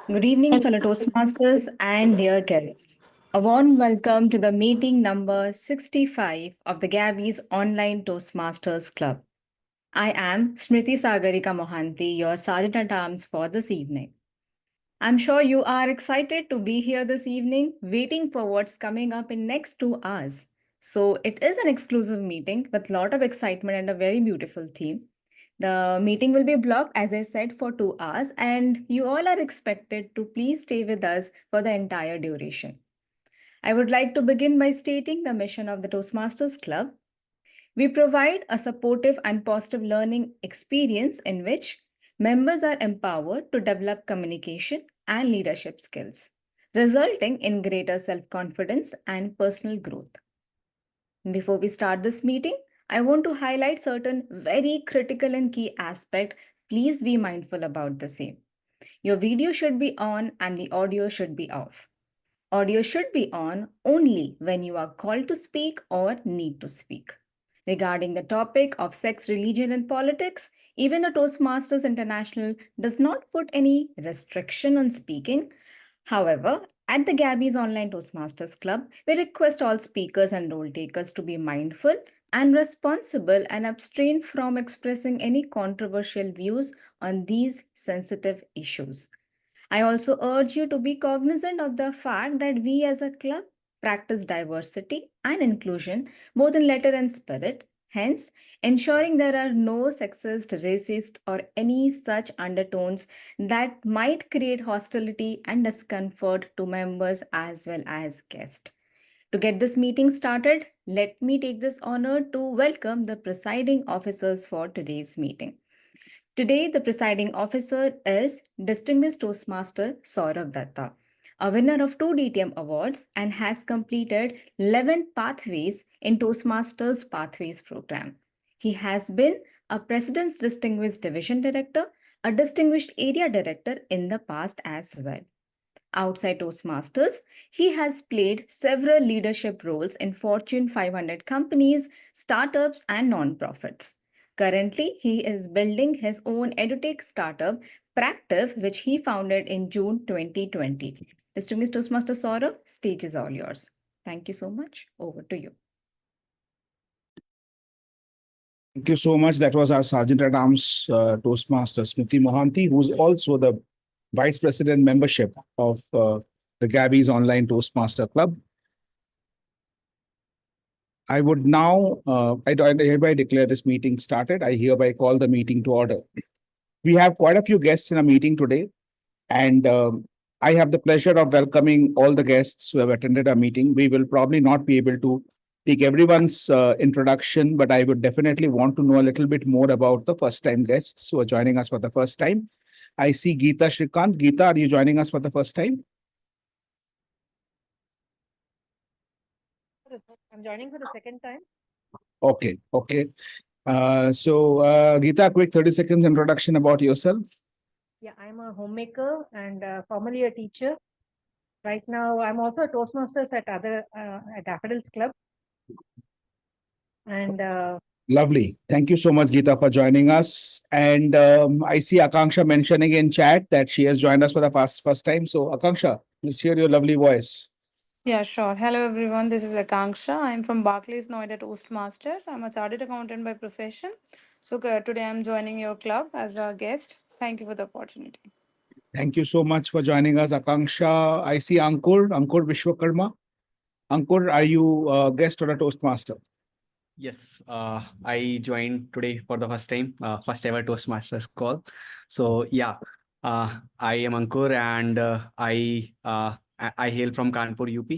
Good evening, fellow Toastmasters and dear guests. A warm welcome to the meeting number 65 of the Gabbys Online Toastmasters Club. I am Smruti Mohanty, your Sergeant at Arms for this evening. I'm sure you are excited to be here this evening, waiting for what's coming up in next 2 hours. So it is an exclusive meeting with a lot of excitement and a very beautiful theme. The meeting will be blocked, as I said, for 2 hours, and you all are expected to please stay with us for the entire duration. I would like to begin by stating the mission of the Toastmasters Club. We provide a supportive and positive learning experience in which members are empowered to develop communication and leadership skills, resulting in greater self confidence and personal growth. Before we start this meeting, I want to highlight certain very critical and key aspects. Please be mindful about the same. Your video should be on and the audio should be off. Audio should be on only when you are called to speak or need to speak. Regarding the topic of sex, religion, and politics, even the Toastmasters International does not put any restriction on speaking. However, at the Gabby's Online Toastmasters Club, we request all speakers and role takers to be mindful and responsible and abstain from expressing any controversial views on these sensitive issues. I also urge you to be cognizant of the fact that we as a club practice diversity and inclusion both in letter and spirit, hence, ensuring there are no sexist, racist, or any such undertones that might create hostility and discomfort to members as well as guests. To get this meeting started, let me take this honor to welcome the presiding officers for today's meeting. Today, the presiding officer is Distinguished Toastmaster Sourav Dutta, a winner of 2 DTM awards and has completed 11 pathways in Toastmasters Pathways program. He has been a President's Distinguished Division Director, a Distinguished Area Director in the past as well. Outside Toastmasters, he has played several leadership roles in Fortune 500 companies, startups, and nonprofits. Currently, he is building his own edutech startup, Practive, which he founded in June 2020. Distinguished Toastmaster Saurav, stage is all yours. Thank you so much. Over to you. Thank you so much. That was our Sergeant at Arms Toastmaster, Smruti Mohanty, who's also the Vice President membership of the Gabbys Online Toastmaster Club. I would now, I hereby declare this meeting started. I hereby call the meeting to order. We have quite a few guests in our meeting today, and I have the pleasure of welcoming all the guests who have attended our meeting. We will probably not be able to take everyone's introduction, but I would definitely want to know a little bit more about the first-time guests who are joining us for the first time. I see Geeta Shrikant. Geeta, are you joining us for the first time? I'm joining for the second time. Okay. Geeta, quick 30 seconds introduction about yourself. Yeah, I'm a homemaker and formerly a teacher. Right now, I'm also a Toastmasters at Daffodils Club. And Lovely. Thank you so much, Geeta, for joining us. And I see Akanksha mentioning in chat that she has joined us for the first time. So, Akanksha, let's hear your lovely voice. Yeah, sure. Hello, everyone. This is Akanksha. I'm from Barclays Noida Toastmasters. I'm a chartered accountant by profession. So today I'm joining your club as a guest. Thank you for the opportunity. Thank you so much for joining us, Akanksha. I see Ankur Vishwakarma. Ankur, are you a guest or a Toastmaster? Yes, I joined today for the first time, first ever Toastmasters call. So yeah, I am Ankur and I hail from Kanpur, UP.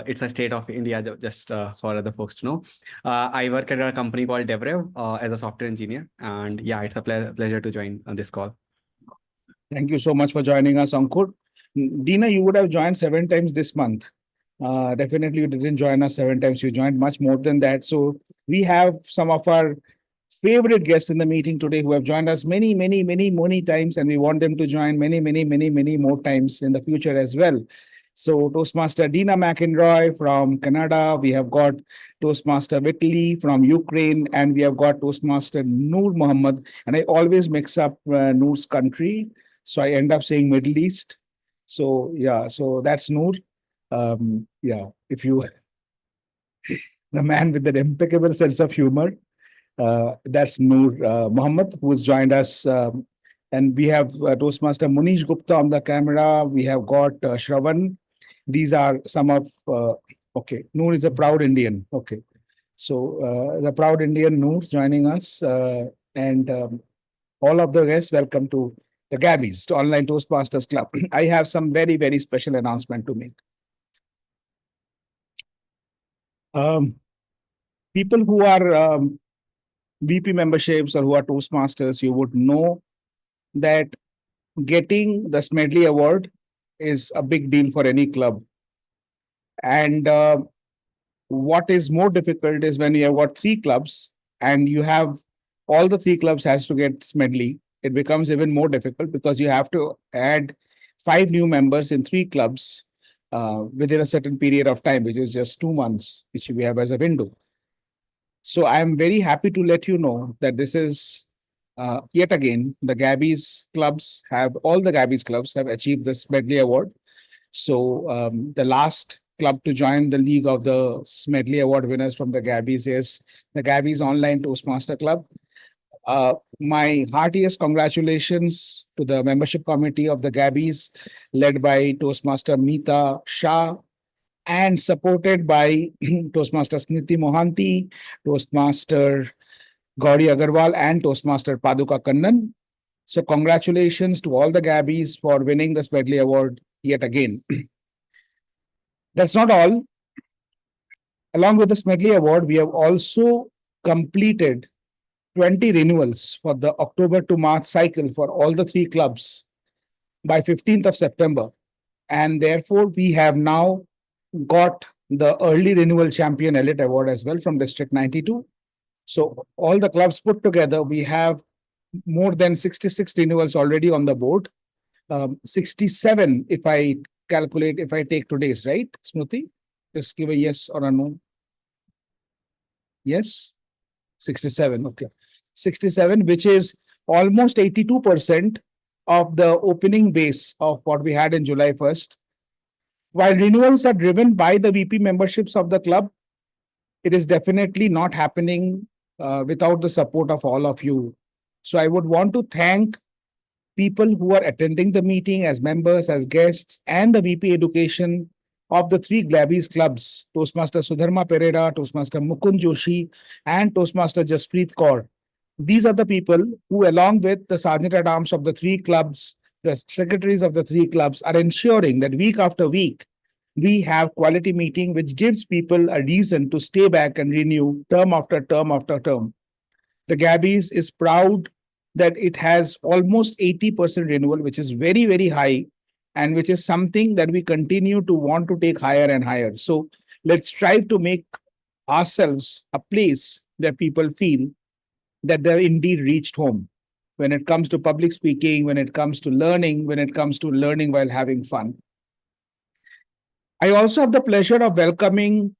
It's a state of India, just for other folks to know. I work at a company called Devrev as a software engineer, and yeah, it's a pleasure to join on this call. Thank you so much for joining us, Ankur. Dina, you would have joined 7 times this month. Definitely, you didn't join us 7 times. You joined much more than that. So we have some of our favorite guests in the meeting today who have joined us many times, and we want them to join many more times in the future as well. So Toastmaster Dina McEnroy from Canada, we have got Toastmaster Vitali from Ukraine, and we have got Toastmaster Noor Muhammad. And I always mix up Noor's country. So I end up saying Middle East. So yeah, so that's Noor. Yeah, if you the man with an impeccable sense of humor. That's Noor Muhammad, who has joined us. And we have Toastmaster Munish Gupta on the camera. We have got Shravan. These are some of, okay, Noor is a proud Indian. Okay. So the proud Indian Noor joining us. And all of the guests, welcome to the Gabbys, to Online Toastmasters Club. I have some very, very special announcement to make. People who are VP memberships or who are Toastmasters, you would know that getting the Smedley Award is a big deal for any club. And what is more difficult is when you have got 3 clubs and you have all the 3 clubs has to get Smedley, it becomes even more difficult because you have to add 5 new members in 3 clubs within a certain period of time, which is just 2 months, which we have as a window. So I'm very happy to let you know that this is yet again, the Gabbys clubs have, all the Gabbys clubs have achieved this Smedley Award. So the last club to join the league of the Smedley Award winners from the Gabbys is the Gabbys Online Toastmaster Club. My heartiest congratulations to the membership committee of the Gabbys, led by Toastmaster Mita, Shah, and supported by Toastmaster Smruti Mohanty, Toastmaster Gauri Agarwal, and Toastmaster Paduka Kannan. So congratulations to all the Gabbys for winning the Smedley Award yet again. That's not all. Along with the Smedley Award, we have also completed 20 renewals for the October to March cycle for all the 3 clubs by 15th of September. And therefore, we have now got the early renewal champion elite award as well from District 92. So all the clubs put together, we have more than 66 renewals already on the board. 67, if I calculate, if I take today's, right, Smruti? Just give a yes or a no. Yes? 67, okay. 67, which is almost 82% of the opening base of what we had in July 1st. While renewals are driven by the VP memberships of the club, it is definitely not happening without the support of all of you. So I would want to thank people who are attending the meeting as members, as guests, and the VP education of the 3 Gabbys clubs, Toastmaster Sudharma Pereira, Toastmaster Mukund Joshi, and Toastmaster Jaspreet Kaur. These are the people who, along with the Sergeant at Arms of the 3 clubs, the secretaries of the 3 clubs, are ensuring that week after week, we have quality meeting, which gives people a reason to stay back and renew term after term after term. The Gabbys is proud that it has almost 80% renewal, which is very, very high, and which is something that we continue to want to take higher and higher. So let's strive to make ourselves a place that people feel that they're indeed reached home when it comes to public speaking, when it comes to learning, when it comes to learning while having fun. I also have the pleasure of welcoming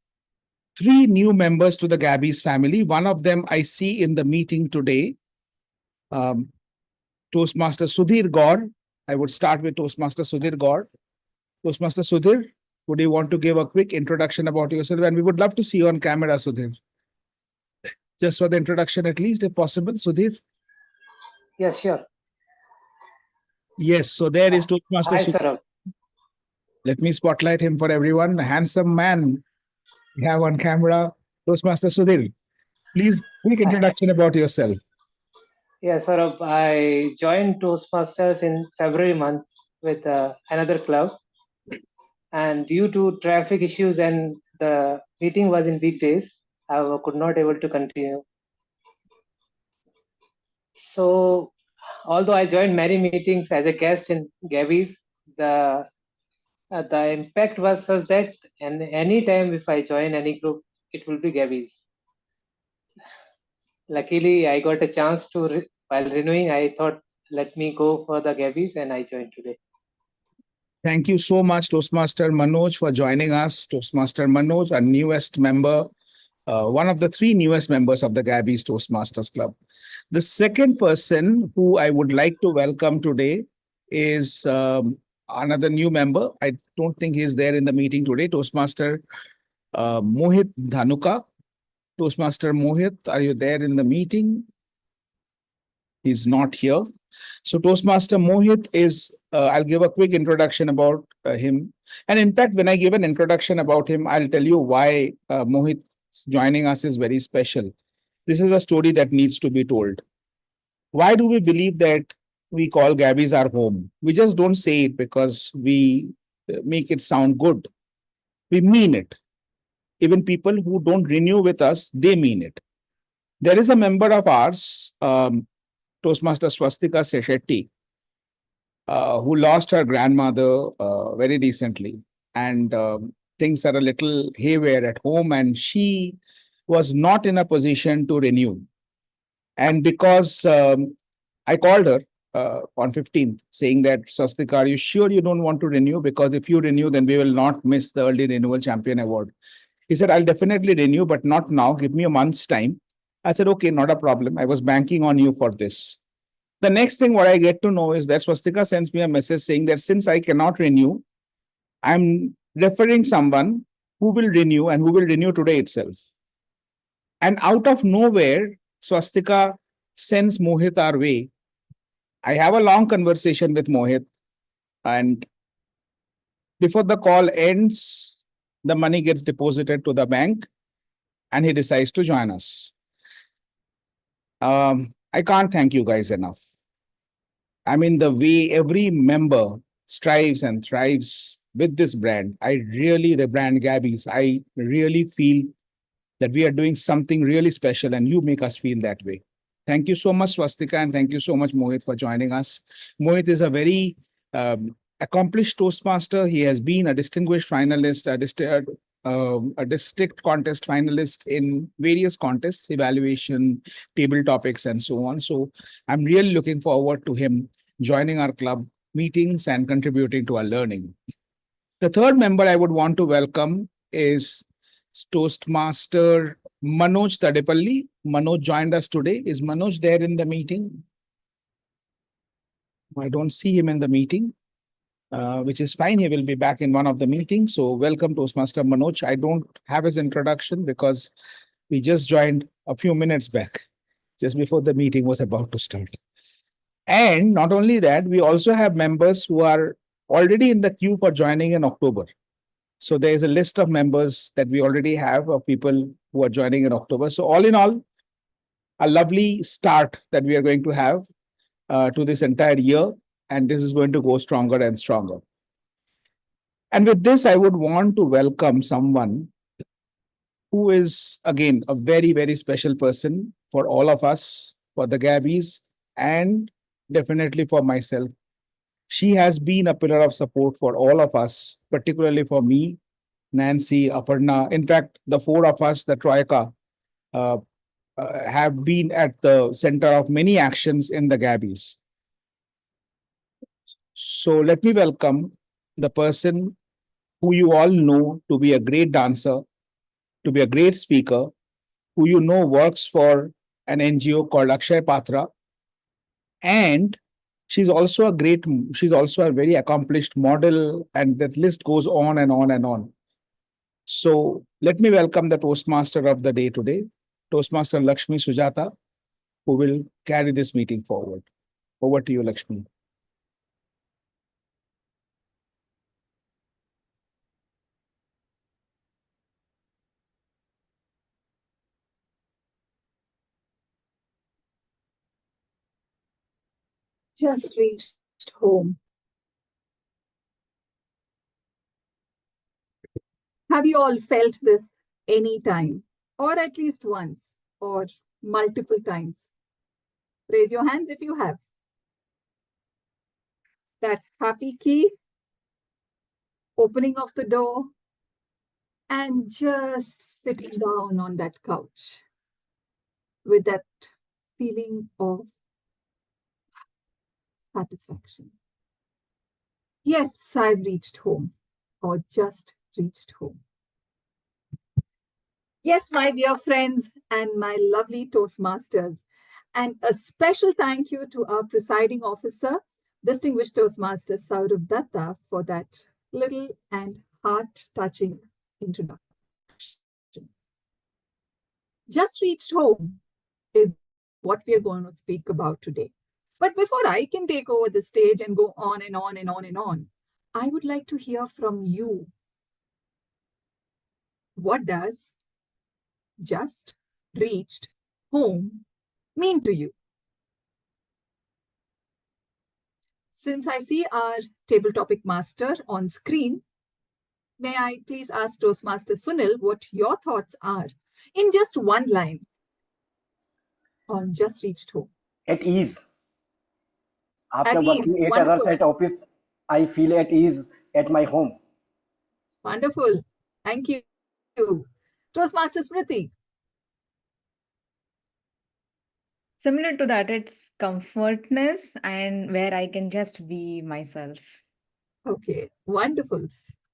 3 new members to the Gabbys family. One of them I see in the meeting today, Toastmaster Sudhir Gaur. I would start with Toastmaster Sudhir Gaur. Toastmaster Sudhir, would you want to give a quick introduction about yourself? And we would love to see you on camera, Sudhir. Just for the introduction, at least, if possible, Sudhir. Yes, sure. Yes, so there is Toastmaster Hi, Sudhir. Sourav. Let me spotlight him for everyone. A handsome man we have on camera, Toastmaster Sudhir. Please, quick introduction about yourself. Yes, Sourav. I joined Toastmasters in February month with another club, and due to traffic issues and the meeting was in weekdays, I could not able to continue. So, although I joined many meetings as a guest in Gabbys, the impact was such that and any time if I join any group, it will be Gabbys. Luckily, I got a chance to, while renewing, I thought, let me go for the Gabbys, and I joined today. Thank you so much, Toastmaster Manoj, for joining us. Toastmaster Manoj, our newest member, one of the 3 newest members of the Gabbys Toastmasters Club. The second person who I would like to welcome today is another new member. I don't think he's there in the meeting today. Toastmaster Mohit Dhanuka. Toastmaster Mohit, are you there in the meeting? He's not here. So Toastmaster Mohit is, I'll give a quick introduction about him. And in fact, when I give an introduction about him, I'll tell you why Mohit joining us is very special. This is a story that needs to be told. Why do we believe that we call Gabbys our home? We just don't say it because we make it sound good. We mean it. Even people who don't renew with us, they mean it. There is a member of ours, Toastmaster Swastika Seshetty, who lost her grandmother very recently. And things are a little haywire at home, and she was not in a position to renew. And because I called her on 15th saying that, Swastika, are you sure you don't want to renew? Because if you renew, then we will not miss the Early Renewal Champion Award. He said, I'll definitely renew, but not now. Give me a month's time. I said, okay, not a problem. I was banking on you for this. The next thing what I get to know is that Swastika sends me a message saying that since I cannot renew, I'm referring someone who will renew and who will renew today itself. And out of nowhere, Swastika sends Mohit our way. I have a long conversation with Mohit, and before the call ends, the money gets deposited to the bank and he decides to join us. I can't thank you guys enough. I mean, the way every member strives and thrives with this brand, the brand Gabbys, I really feel that we are doing something really special and you make us feel that way. Thank you so much, Swastika, and thank you so much, Mohit, for joining us. Mohit is a very accomplished Toastmaster. He has been a distinguished finalist, a district contest finalist in various contests, evaluation, table topics, and so on. So I'm really looking forward to him joining our club meetings and contributing to our learning. The third member I would want to welcome is Toastmaster Manoj Tadepalli. Manoj joined us today. Is Manoj there in the meeting? I don't see him in the meeting. Which is fine. He will be back in one of the meetings. So welcome, Toastmaster Manoj. I don't have his introduction because we just joined a few minutes back, just before the meeting was about to start. And not only that, we also have members who are already in the queue for joining in October. So there is a list of members that we already have of people who are joining in October. So all in all, a lovely start that we are going to have to this entire year. And this is going to go stronger and stronger. And with this, I would want to welcome someone who is, again, a very, very special person for all of us, for the Gabbys, and definitely for myself. She has been a pillar of support for all of us, particularly for me, Nancy, Aparna. In fact, the four of us, the Troika, have been at the center of many actions in the Gabbys. So let me welcome the person who you all know to be a great dancer, to be a great speaker, who you know works for an NGO called Akshay Patra. And she's also a very accomplished model, and that list goes on and on and on. So let me welcome the Toastmaster of the day today, Toastmaster Lakshmi Sujatha, who will carry this meeting forward. Over to you, Lakshmi. Just reached home. Have you all felt this any time, or at least once, or multiple times? Raise your hands if you have. That's happy key, opening of the door, and just sitting down on that couch with that feeling of satisfaction. Yes, I've reached home, or just reached home. Yes, my dear friends and my lovely Toastmasters, and a special thank you to our presiding officer, distinguished Toastmaster Sourav Dutta for that little and heart-touching introduction. Just reached home is what we are going to speak about today. But before I can take over the stage and go on and on and on and on, I would like to hear from you. What does just reached home mean to you? Since I see our table topic master on screen, may I please ask Toastmaster Sunil what your thoughts are in just one line on just reached home? At ease. After At ease. working 8 hours Wonderful. at office, I feel at ease at my home. Wonderful. Thank you. Toastmaster Smruti. Similar to that, it's comfortness and where I can just be myself. Okay, wonderful.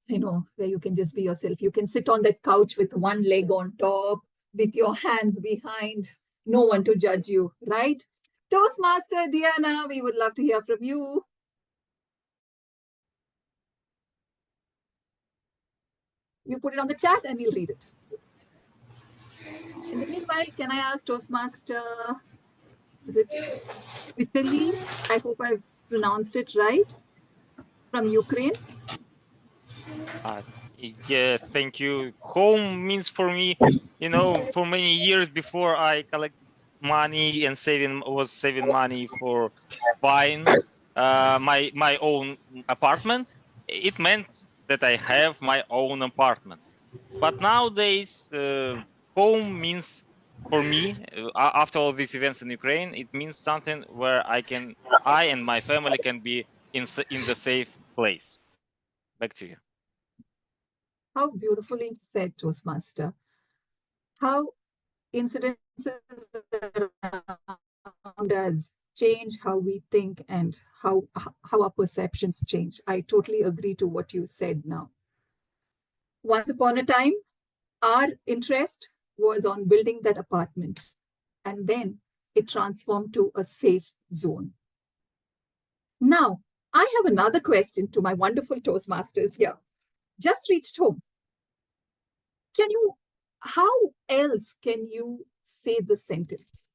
Where you can just be yourself. You can sit on that couch with one leg on top, with your hands behind, no one to judge you, right? Toastmaster Diana, we would love to hear from you. You put it on the chat and we'll read it. In the meanwhile, can I ask Toastmaster, is it Vitaly? I hope I've pronounced it right, from Ukraine. Yes, thank you. Home means for me, for many years before I collected money and was saving money for buying my own apartment. It meant that I have my own apartment. But nowadays, home means for me, after all these events in Ukraine, it means something where I and my family can be in the safe place. Back to you. How beautifully said, Toastmaster. How incidences around us change how we think and how our perceptions change. I totally agree to what you said now. Once upon a time, our interest was on building that apartment, and then it transformed to a safe zone. Now, I have another question to my wonderful Toastmasters here. Just reached home. How else can you say the sentence?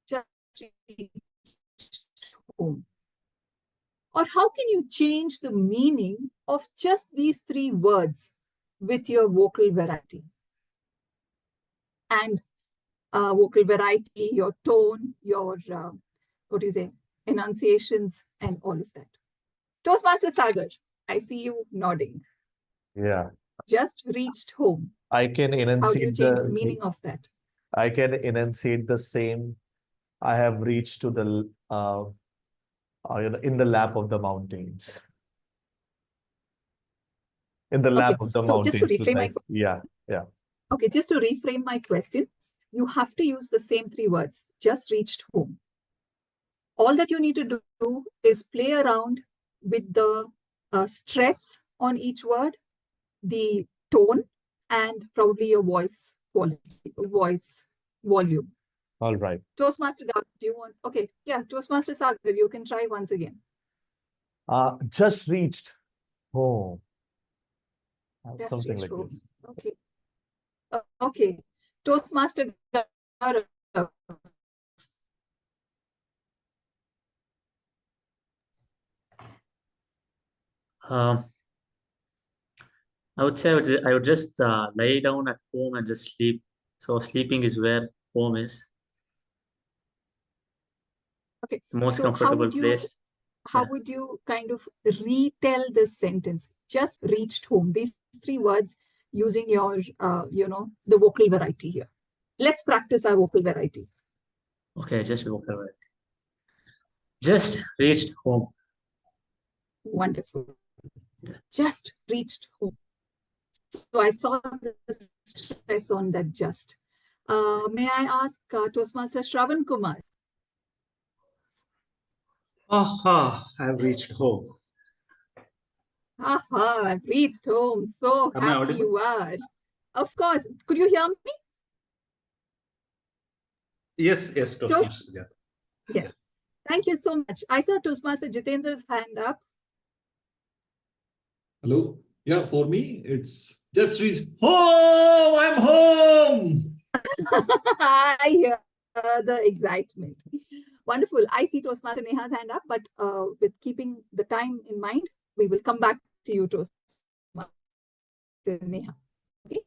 Just reached home. Or how can you change the meaning of just these three words with your vocal variety? And vocal variety, your tone, your, enunciations, and all of that. Toastmaster Sagar, I see you nodding. Yeah. Just reached home. I can enunciate How do you change the meaning of that? I can enunciate the same. I have reached to the in the lap of the mountains. In the lap of the mountains. Just to reframe yeah. Okay, just to reframe my question, you have to use the same three words. Just reached home. All that you need to do is play around with the stress on each word, the tone, and probably your voice quality, voice volume. All right. Toastmaster, do you want? Okay, yeah, Toastmaster Sagar, you can try once again. Just reached home. Just something reached like home. this. Okay. Okay. Toastmaster. I would say I would just lay down at home and just sleep. So sleeping is where home is. Okay. Most so comfortable place. How would you kind of retell this sentence? Just reached home. These three words using your, the vocal variety here. Let's practice our vocal variety. Okay, just vocal variety. Just reached home. Wonderful. Just reached home. So I saw the stress on that just. May I ask Toastmaster Shravan Kumar? Aha, I've reached home. Aha, I've reached home. So Am I happy audible? you are. Of course. Could you hear me? Yes, Toast. yeah. Yes. Thank you so much. I saw Toastmaster Jitender's hand up. Hello. Yeah, for me, it's just reach home. I'm home. I hear the excitement. Wonderful. I see Toastmaster Neha's hand up, but with keeping the time in mind, we will come back to you, Toastmaster Neha. Okay.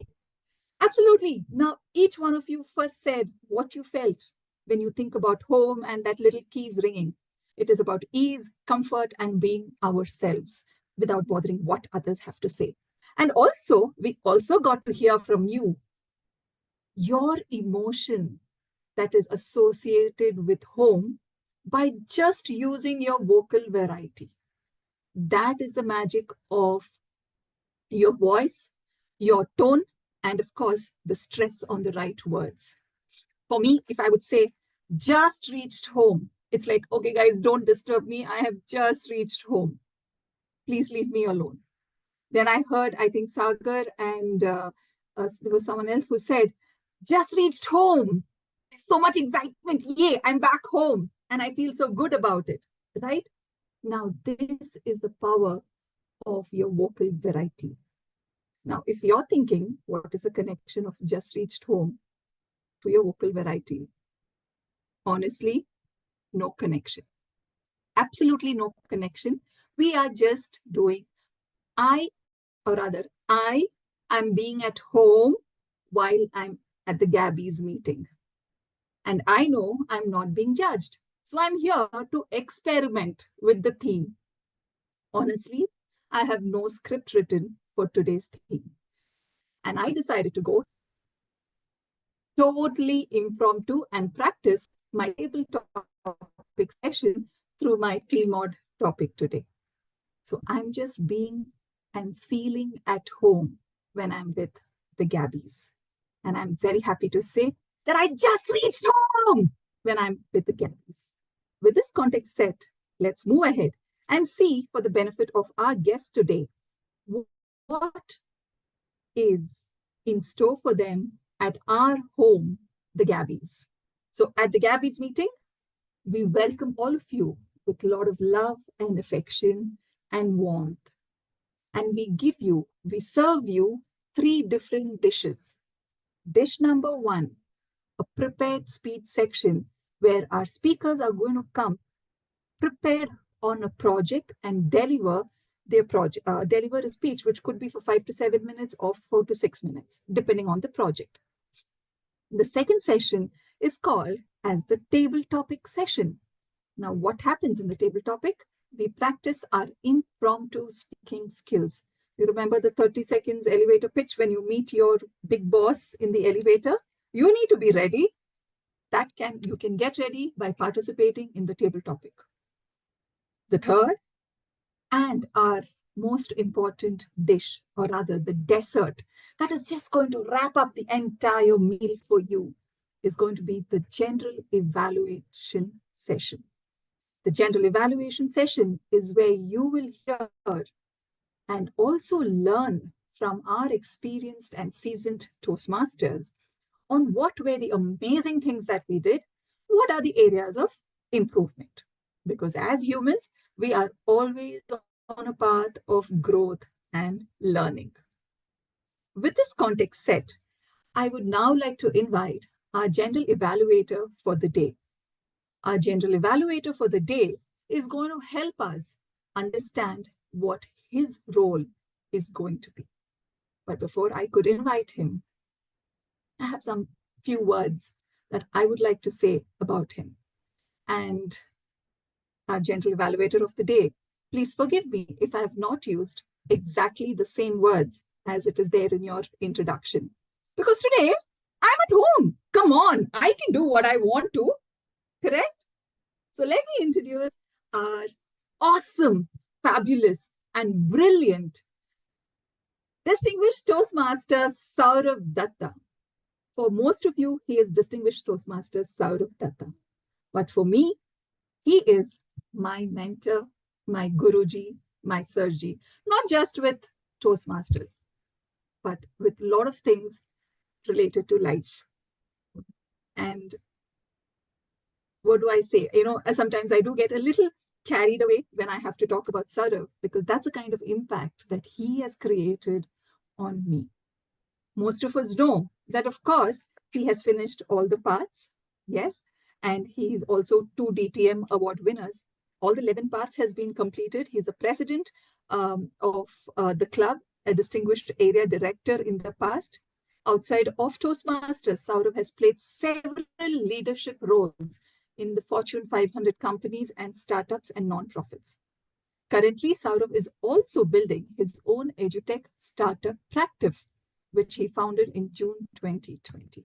Absolutely. Now, each one of you first said what you felt when you think about home and that little keys ringing. It is about ease, comfort, and being ourselves without bothering what others have to say. And also, we also got to hear from you your emotion that is associated with home by just using your vocal variety. That is the magic of your voice, your tone, and of course, the stress on the right words. For me, if I would say, just reached home, it's like, okay, guys, don't disturb me. I have just reached home. Please leave me alone. Then I heard, I think, Sagar and there was someone else who said, just reached home. So much excitement. Yay, I'm back home. And I feel so good about it, right? Now, this is the power of your vocal variety. Now, if you're thinking, what is the connection of just reached home to your vocal variety? Honestly, no connection. Absolutely no connection. We are just doing, I am being at home while I'm at the Gabbys meeting. And I know I'm not being judged. So I'm here to experiment with the theme. Honestly, I have no script written for today's theme. And I decided to go totally impromptu and practice my table topic session through my TMOD topic today. So I'm just being and feeling at home when I'm with the Gabbys. And I'm very happy to say that I just reached home when I'm with the Gabbys. With this context set, let's move ahead and see, for the benefit of our guests today, what is in store for them at our home, the Gabbys. So at the Gabbys meeting, we welcome all of you with a lot of love and affection and warmth. And we serve you 3 different dishes. Dish number 1, a prepared speech section where our speakers are going to come prepared on a project and deliver their project, deliver a speech, which could be for 5 to 7 minutes or 4 to 6 minutes, depending on the project. The second session is called as the table topic session. Now, what happens in the table topic? We practice our impromptu speaking skills. You remember the 30 seconds elevator pitch when you meet your big boss in the elevator? You need to be ready. You can get ready by participating in the table topic. The third and our most important dish, or rather the dessert, that is just going to wrap up the entire meal for you, is going to be the general evaluation session. The general evaluation session is where you will hear and also learn from our experienced and seasoned Toastmasters on what were the amazing things that we did, what are the areas of improvement. Because as humans, we are always on a path of growth and learning. With this context set, I would now like to invite our general evaluator for the day. Our general evaluator for the day is going to help us understand what his role is going to be. But before I could invite him, I have some few words that I would like to say about him. And our gentle evaluator of the day, please forgive me if I have not used exactly the same words as it is there in your introduction. Because today, I'm at home. Come on, I can do what I want to, correct? So let me introduce our awesome, fabulous, and brilliant distinguished Toastmaster Sourav Dutta. For most of you, he is distinguished Toastmaster Sourav Dutta. But for me, he is my mentor, my Guruji, my Sirji, not just with Toastmasters, but with a lot of things related to life. And what do I say? Sometimes I do get a little carried away when I have to talk about Sourav, because that's the kind of impact that he has created on me. Most of us know that, of course, he has finished all the parts, yes, and he is also 2 DTM award winners. All the 11 parts has been completed. He's the president of the club, a distinguished area director in the past. Outside of Toastmasters, Sourav has played several leadership roles in the Fortune 500 companies and startups and non-profits. Currently, Sourav is also building his own edutech startup, Practive, which he founded in June 2020.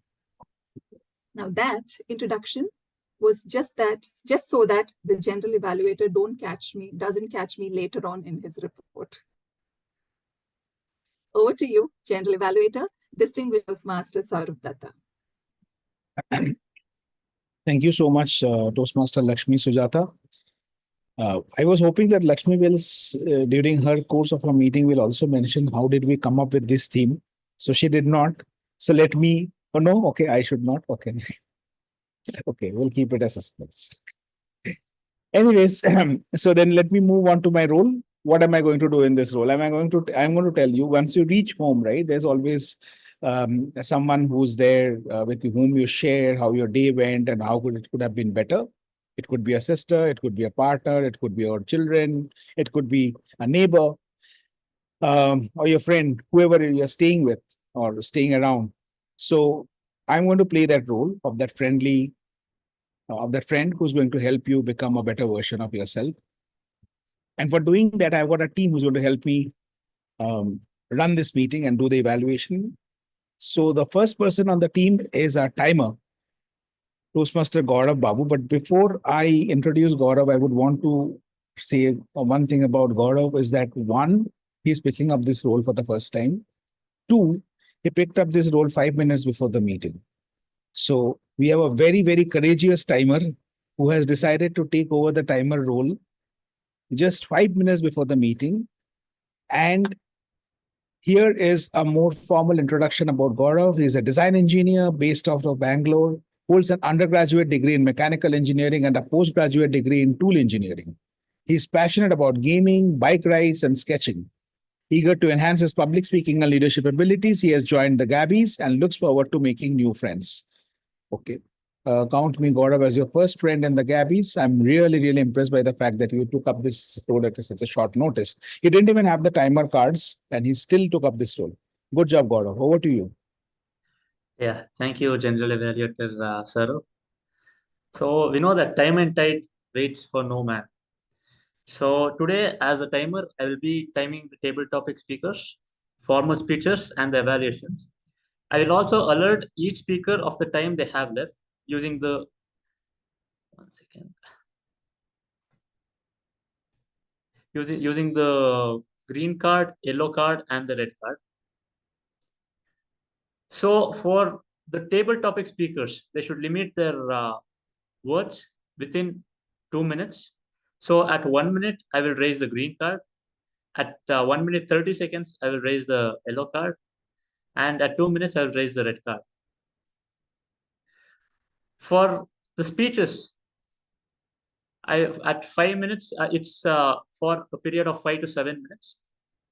Now that introduction was just so that the general evaluator doesn't catch me later on in his report. Over to you, general evaluator, distinguished Toastmaster Sourav Dutta. Thank you so much, Toastmaster Lakshmi, Sujatha. I was hoping that Lakshmi will, during her course of our meeting, will also mention how did we come up with this theme. So she did not. So let me, oh no, okay, I should not, okay. Okay, we'll keep it as suspense. Anyways, so then let me move on to my role. What am I going to do in this role? I'm going to tell you, once you reach home, right, there's always someone who's there with whom you share how your day went and how it could have been better. It could be a sister, it could be a partner, it could be your children, it could be a neighbor, or your friend, whoever you're staying with or staying around. So I'm going to play that role of that friend who's going to help you become a better version of yourself. And for doing that, I've got a team who's going to help me run this meeting and do the evaluation. So the first person on the team is our timer, Toastmaster Gaurav Babu. But before I introduce Gaurav, I would want to say one thing about Gaurav is that one, he's picking up this role for the first time. Two, he picked up this role 5 minutes before the meeting. So we have a very, very courageous timer who has decided to take over the timer role just 5 minutes before the meeting. And here is a more formal introduction about Gaurav. He's a design engineer based out of Bangalore, holds an undergraduate degree in mechanical engineering and a postgraduate degree in tool engineering. He's passionate about gaming, bike rides, and sketching. Eager to enhance his public speaking and leadership abilities, he has joined the Gabbys and looks forward to making new friends. Okay. Count me, Gaurav, as your first friend in the Gabbys. I'm really, really impressed by the fact that you took up this role at such a short notice. He didn't even have the timer cards and he still took up this role. Good job, Gaurav. Over to you. Yeah, thank you, General Evaluator Sourav. So we know that time and tide waits for no man. So today, as a timer, I will be timing the table topic speakers, formal speeches, and the evaluations. I will also alert each speaker of the time they have left using the using the green card, yellow card, and the red card. So for the table topic speakers, they should limit their words within 2 minutes. So at 1 minute, I will raise the green card. At 1 minute 30 seconds, I will raise the yellow card. And at 2 minutes, I will raise the red card. For the speeches, at 5 minutes, it's for a period of 5 to 7 minutes.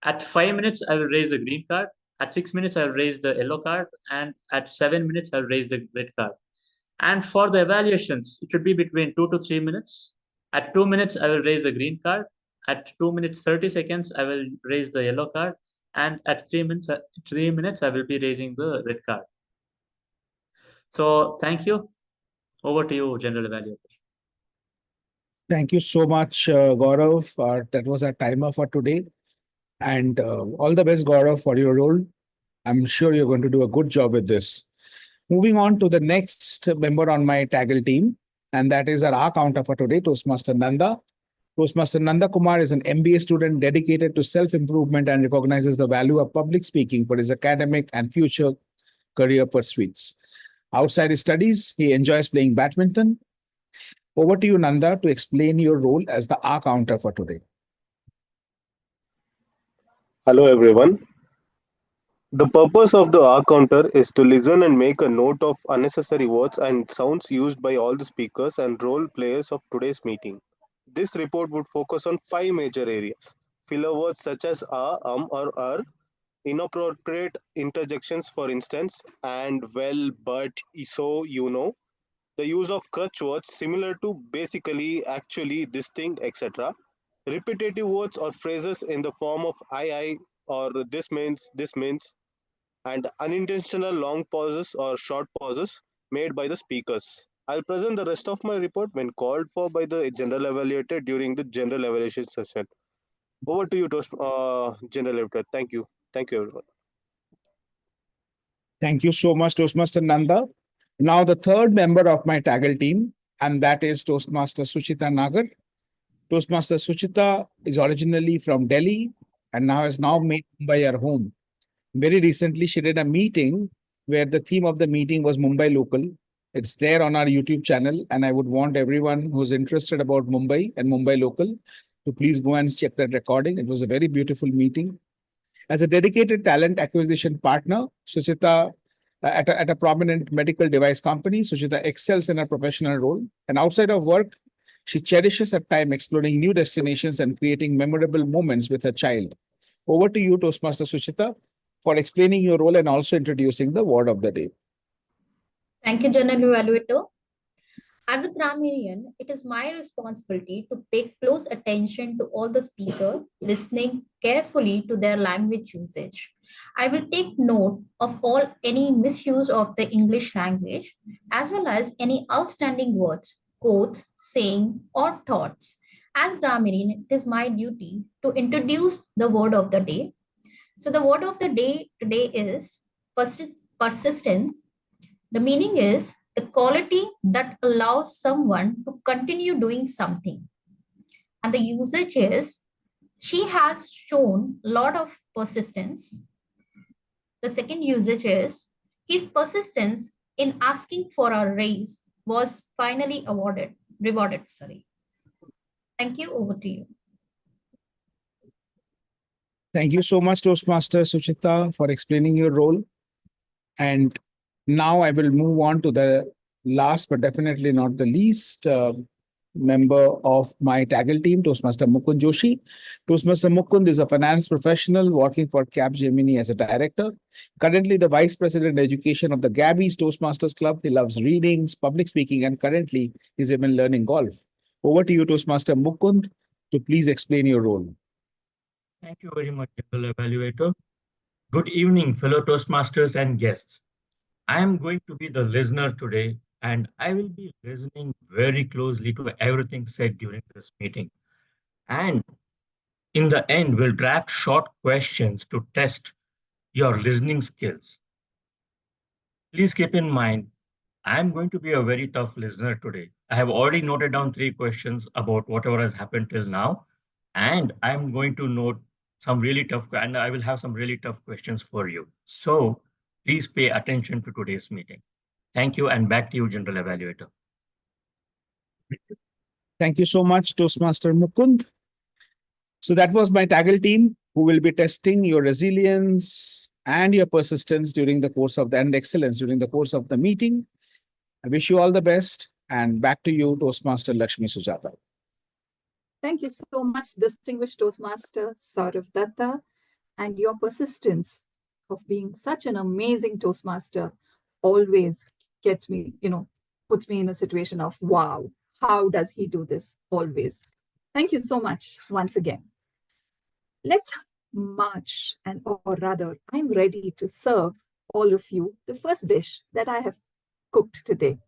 At 5 minutes, I will raise the green card. At 6 minutes, I will raise the yellow card. And at 7 minutes, I will raise the red card. And for the evaluations, it should be between 2 to 3 minutes. At 2 minutes, I will raise the green card. At 2 minutes 30 seconds, I will raise the yellow card. And at 3 minutes, I will be raising the red card. So thank you. Over to you, General Evaluator. Thank you so much, Gaurav. That was our timer for today. And all the best, Gaurav, for your role. I'm sure you're going to do a good job with this. Moving on to the next member on my TAGL team, and that is our counter for today, Toastmaster Nanda. Toastmaster Nanda Kumar is an MBA student dedicated to self-improvement and recognizes the value of public speaking for his academic and future career pursuits. Outside his studies, he enjoys playing badminton. Over to you, Nanda, to explain your role as the counter for today. Hello, everyone. The purpose of the R counter is to listen and make a note of unnecessary words and sounds used by all the speakers and role players of today's meeting. This report would focus on five major areas: filler words such as or are, inappropriate interjections, for instance, and well, but, so, the use of crutch words similar to basically, actually, this thing, etc. Repetitive words or phrases in the form of I or this means, and unintentional long pauses or short pauses made by the speakers. I'll present the rest of my report when called for by the general evaluator during the general evaluation session. Over to you, General Evaluator. Thank you. Thank you, everyone. Thank you so much, Toastmaster Nanda. Now, the third member of my TAGL team, and that is Toastmaster Suchita Nagar. Toastmaster Suchita is originally from Delhi and now has made Mumbai her home. Very recently, she did a meeting where the theme of the meeting was Mumbai Local. It's there on our YouTube channel, and I would want everyone who's interested about Mumbai and Mumbai Local to please go and check that recording. It was a very beautiful meeting. As a dedicated talent acquisition partner, Suchita, at a prominent medical device company, Suchita excels in her professional role. And outside of work, she cherishes her time exploring new destinations and creating memorable moments with her child. Over to you, Toastmaster Suchita, for explaining your role and also introducing the word of the day. Thank you, General Evaluator. As a grammarian, it is my responsibility to pay close attention to all the speakers, listening carefully to their language usage. I will take note of any misuse of the English language, as well as any outstanding words, quotes, saying, or thoughts. As grammarian, it is my duty to introduce the word of the day. So the word of the day today is persistence. The meaning is the quality that allows someone to continue doing something. And the usage is she has shown a lot of persistence. The second usage is his persistence in asking for a raise was finally rewarded. Thank you. Over to you. Thank you so much, Toastmaster Suchita, for explaining your role. And now I will move on to the last, but definitely not the least, member of my TAGL team, Toastmaster Mukund Joshi. Toastmaster Mukund is a finance professional working for Capgemini as a director. Currently the Vice President Education of the Gabbys Toastmasters Club. He loves readings, public speaking, and currently he's even learning golf. Over to you, Toastmaster Mukund, to please explain your role. Thank you very much, General Evaluator. Good evening, fellow Toastmasters and guests. I am going to be the listener today, and I will be listening very closely to everything said during this meeting. And in the end, we'll draft short questions to test your listening skills. Please keep in mind, I'm going to be a very tough listener today. I have already noted down 3 questions about whatever has happened till now, and I'm going to note some really tough, and I will have some really tough questions for you. So please pay attention to today's meeting. Thank you, and back to you, General Evaluator. Thank you so much, Toastmaster Mukund. So that was my TAGL team, who will be testing your resilience and your persistence during the course of and excellence during the course of the meeting. I wish you all the best, and back to you, Toastmaster Lakshmi Sujatha. Thank you so much, distinguished Toastmaster Sourav Dutta, and your persistence of being such an amazing Toastmaster always gets me, puts me in a situation of, wow, how does he do this always? Thank you so much once again. Let's march, or rather, I'm ready to serve all of you the first dish that I have cooked today,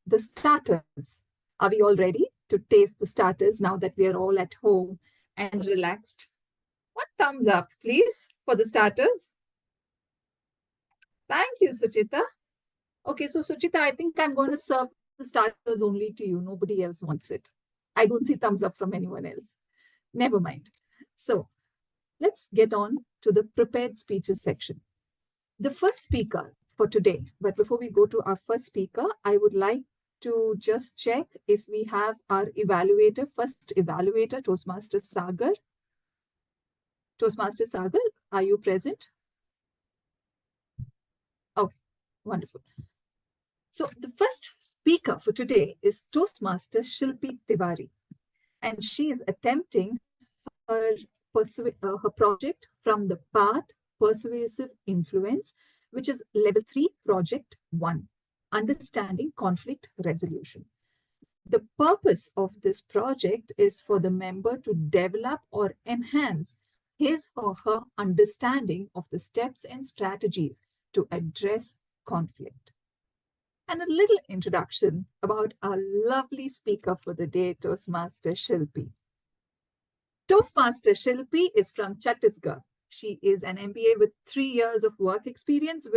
the starters. Are we all ready to taste the starters now that we are all at home and relaxed? One thumbs up, please, for the starters. Thank you, Suchita. Okay, so Suchita, I think I'm going to serve the starters only to you. Nobody else wants it. I don't see thumbs up from anyone else. Never mind. So let's get on to the prepared speeches section. The first speaker for today, but before we go to our first speaker, I would like to just check if we have our evaluator, first evaluator, Toastmaster Sagar. Toastmaster Sagar, are you present? Okay, wonderful. So the first speaker for today is Toastmaster Shilpi Tiwari, and she is attempting her, her project from the path Persuasive Influence, which is Level 3, Project 1, Understanding Conflict Resolution. The purpose of this project is for the member to develop or enhance his or her understanding of the steps and strategies to address conflict. And a little introduction about our lovely speaker for the day, Toastmaster Shilpi. Toastmaster Shilpi is from Chhattisgarh. She is an MBA with 3 years of work experience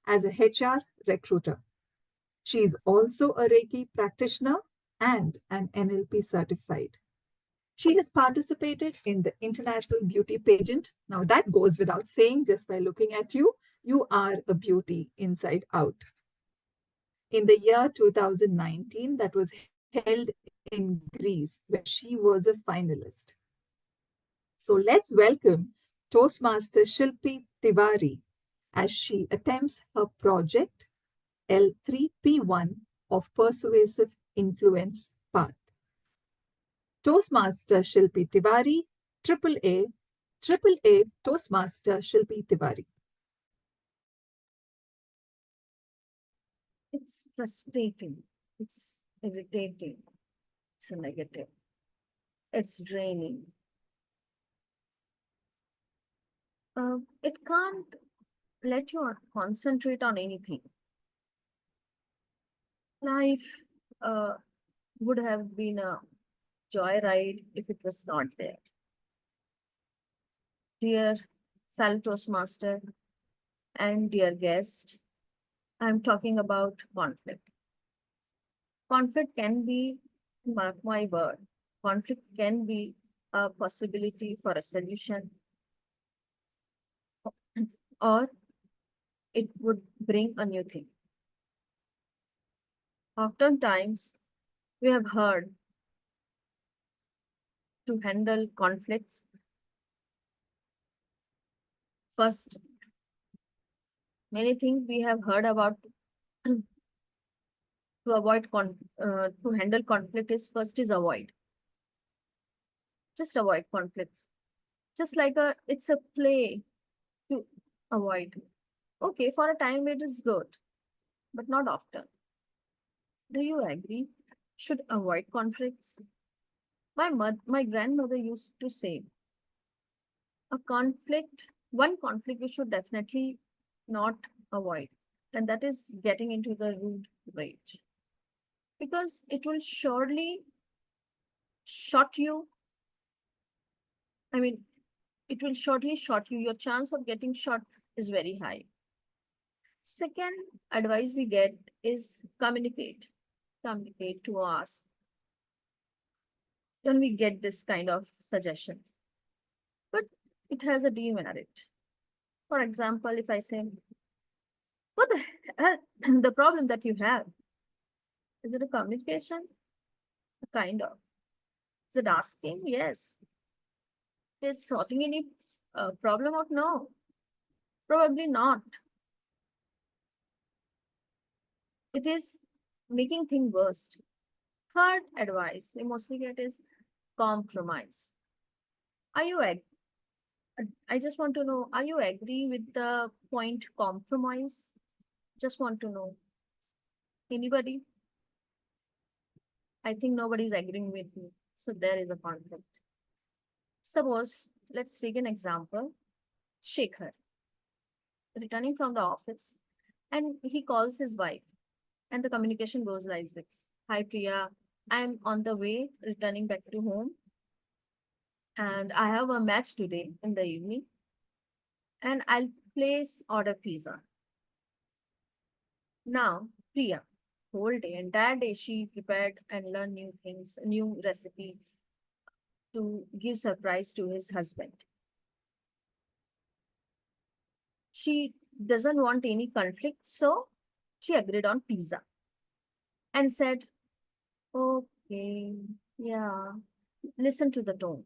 as a HR recruiter. She is also a Reiki practitioner and an NLP certified. She has participated in the International Beauty Pageant. Now that goes without saying, just by looking at you, you are a beauty inside out. In the year 2019, that was held in Greece, where she was a finalist. So let's welcome Toastmaster Shilpi Tiwari as she attempts her project L3P1 of Persuasive Influence Path. Toastmaster Shilpi Tiwari, AAA Toastmaster Shilpi Tiwari. It's frustrating, it's irritating, it's a negative, it's draining. It can't let you concentrate on anything. Life would have been a joyride if it was not there. Dear fellow Toastmaster and dear guest, I'm talking about conflict. Conflict can be, mark my word, conflict can be a possibility for a solution, or it would bring a new thing. Oftentimes, we have heard to handle conflicts. First, many things we have heard about to avoid to handle conflict is first is avoid. Just avoid conflicts. Just like it's a play to avoid. Okay, for a time it is good, but not often. Do you agree? Should avoid conflicts? My grandmother used to say, one conflict we should definitely not avoid, and that is getting into the rude rage. Because it will surely short you. I mean, it will shortly short you. Your chance of getting shot is very high. Second advice we get is communicate. Communicate to us. Then we get this kind of suggestions. But it has a demerit. For example, if I say, what the hell, the problem that you have? Is it a communication? Kind of. Is it asking? Yes. Is sorting any problem out? No. Probably not. It is making things worse. Third advice we mostly get is compromise. Are you I just want to know, are you agree with the point compromise? Just want to know. Anybody? I think nobody is agreeing with me. So there is a conflict. Suppose, let's take an example. Shekhar, returning from the office, and he calls his wife, and the communication goes like this. Hi, Priya, I'm on the way, returning back to home, and I have a match today in the evening, and I'll order pizza. Now, Priya, whole day, entire day, she prepared and learned new things, new recipe to give surprise to his husband. She doesn't want any conflict, so she agreed on pizza and said, okay, yeah, listen to the tone.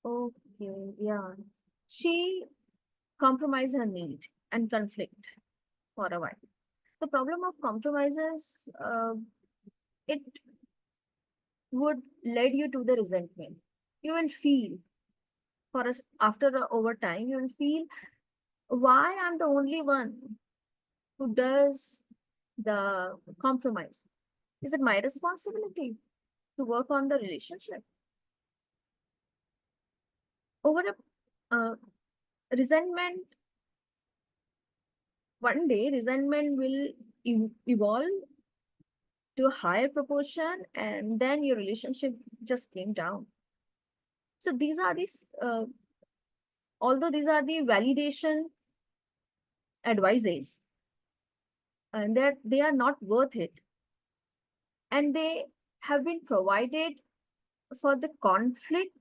Okay, yeah. She compromised her need and conflict. for a while. The problem of compromises, it would lead you to the resentment. You will feel for us over time, you will feel why I'm the only one who does the compromise. Is it my responsibility to work on the relationship? Over a resentment, one day resentment will evolve to a higher proportion, and then your relationship just came down. So these are although these are the validation advices, and they are not worth it, and they have been provided for the conflict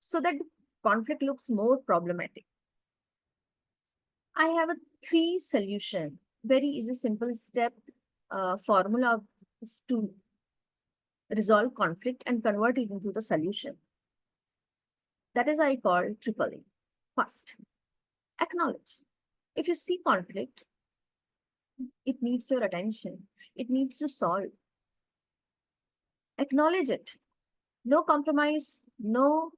so that the conflict looks more problematic. I have a 3 solution, very easy, simple step formula to resolve conflict and convert it into the solution. That is I call triple A. First, acknowledge. If you see conflict, it needs your attention. It needs to solve. Acknowledge it. No compromise, no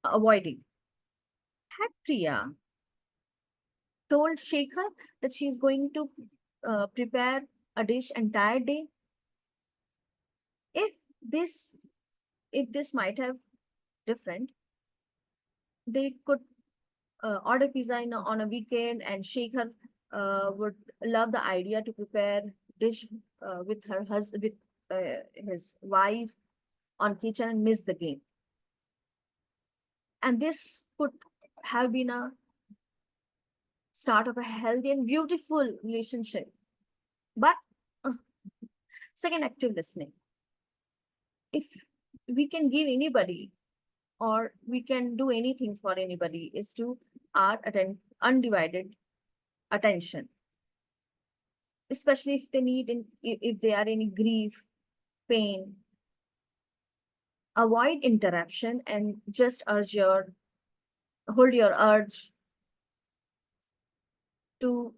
avoiding. Had Priya told Shekhar that she is going to prepare a dish entire day, if this might have different, they could order pizza on a weekend, and Shekhar would love the idea to prepare dish with her husband, with his wife on kitchen, and miss the game. And this could have been a start of a healthy and beautiful relationship. But second, active listening. If we can give anybody or we can do anything for anybody, is to our undivided attention, especially if they need if they are in grief, pain. Avoid interruption and just hold your urge to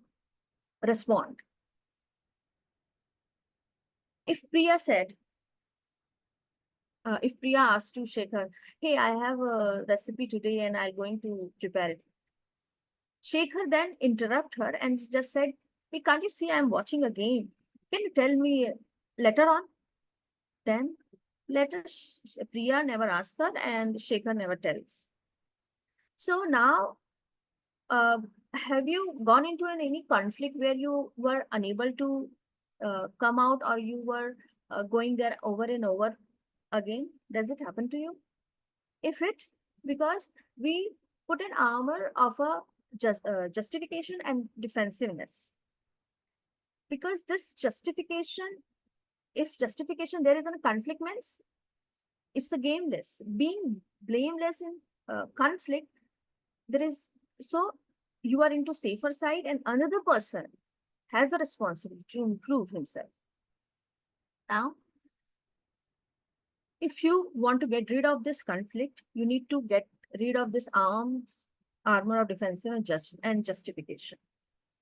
respond. If Priya asked to Shekhar, hey, I have a recipe today and I'm going to prepare it. Shekhar then interrupt her and just said, hey, can't you see I'm watching a game? Can you tell me later on? Then later, Priya never asks her and Shekhar never tells. So now, have you gone into any conflict where you were unable to come out, or you were going there over and over again? Does it happen to you? Because we put an armor of a justification and defensiveness. Because this justification, if justification there is a conflict, means it's a gameless. Being blameless in conflict, so you are into safer side, and another person has a responsibility to improve himself. Now, if you want to get rid of this conflict, you need to get rid of this armor of defensive and justification.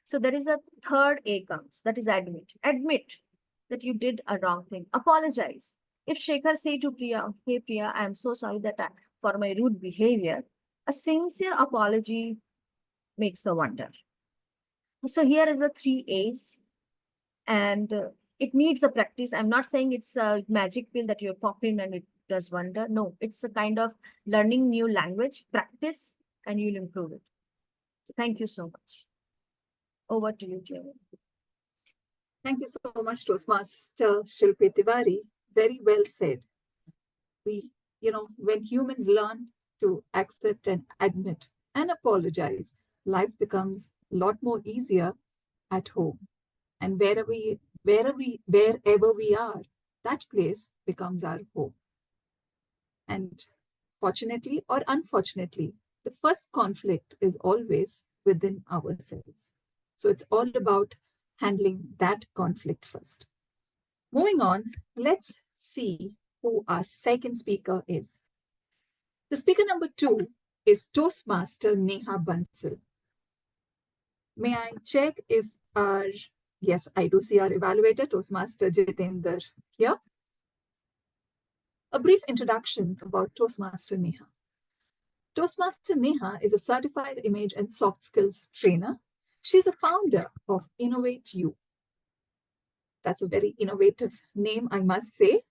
So there is a third A comes, that is admit. Admit that you did a wrong thing. Apologize. If Shekhar say to Priya, hey Priya, I am so sorry for my rude behavior, a sincere apology makes a wonder. So here is the 3 A's, and it needs a practice. I'm not saying it's a magic pill that you pop in and it does wonder. No, it's a kind of learning new language, practice, and you'll improve it. So thank you so much. Over to you, Tiwari. Thank you so much, Toastmaster Shilpi Tiwari. Very well said. When humans learn to accept and admit and apologize, life becomes a lot more easier at home. And wherever we are, that place becomes our home. And fortunately or unfortunately, the first conflict is always within ourselves. So it's all about handling that conflict first. Moving on, let's see who our second speaker is. The speaker number 2 is Toastmaster Neha Bansal. May I check if our, yes, I do see our evaluator, Toastmaster Jitender here. A brief introduction about Toastmaster Neha. Toastmaster Neha is a certified image and soft skills trainer. She's a founder of Innovate You. That's a very innovative name, I must say.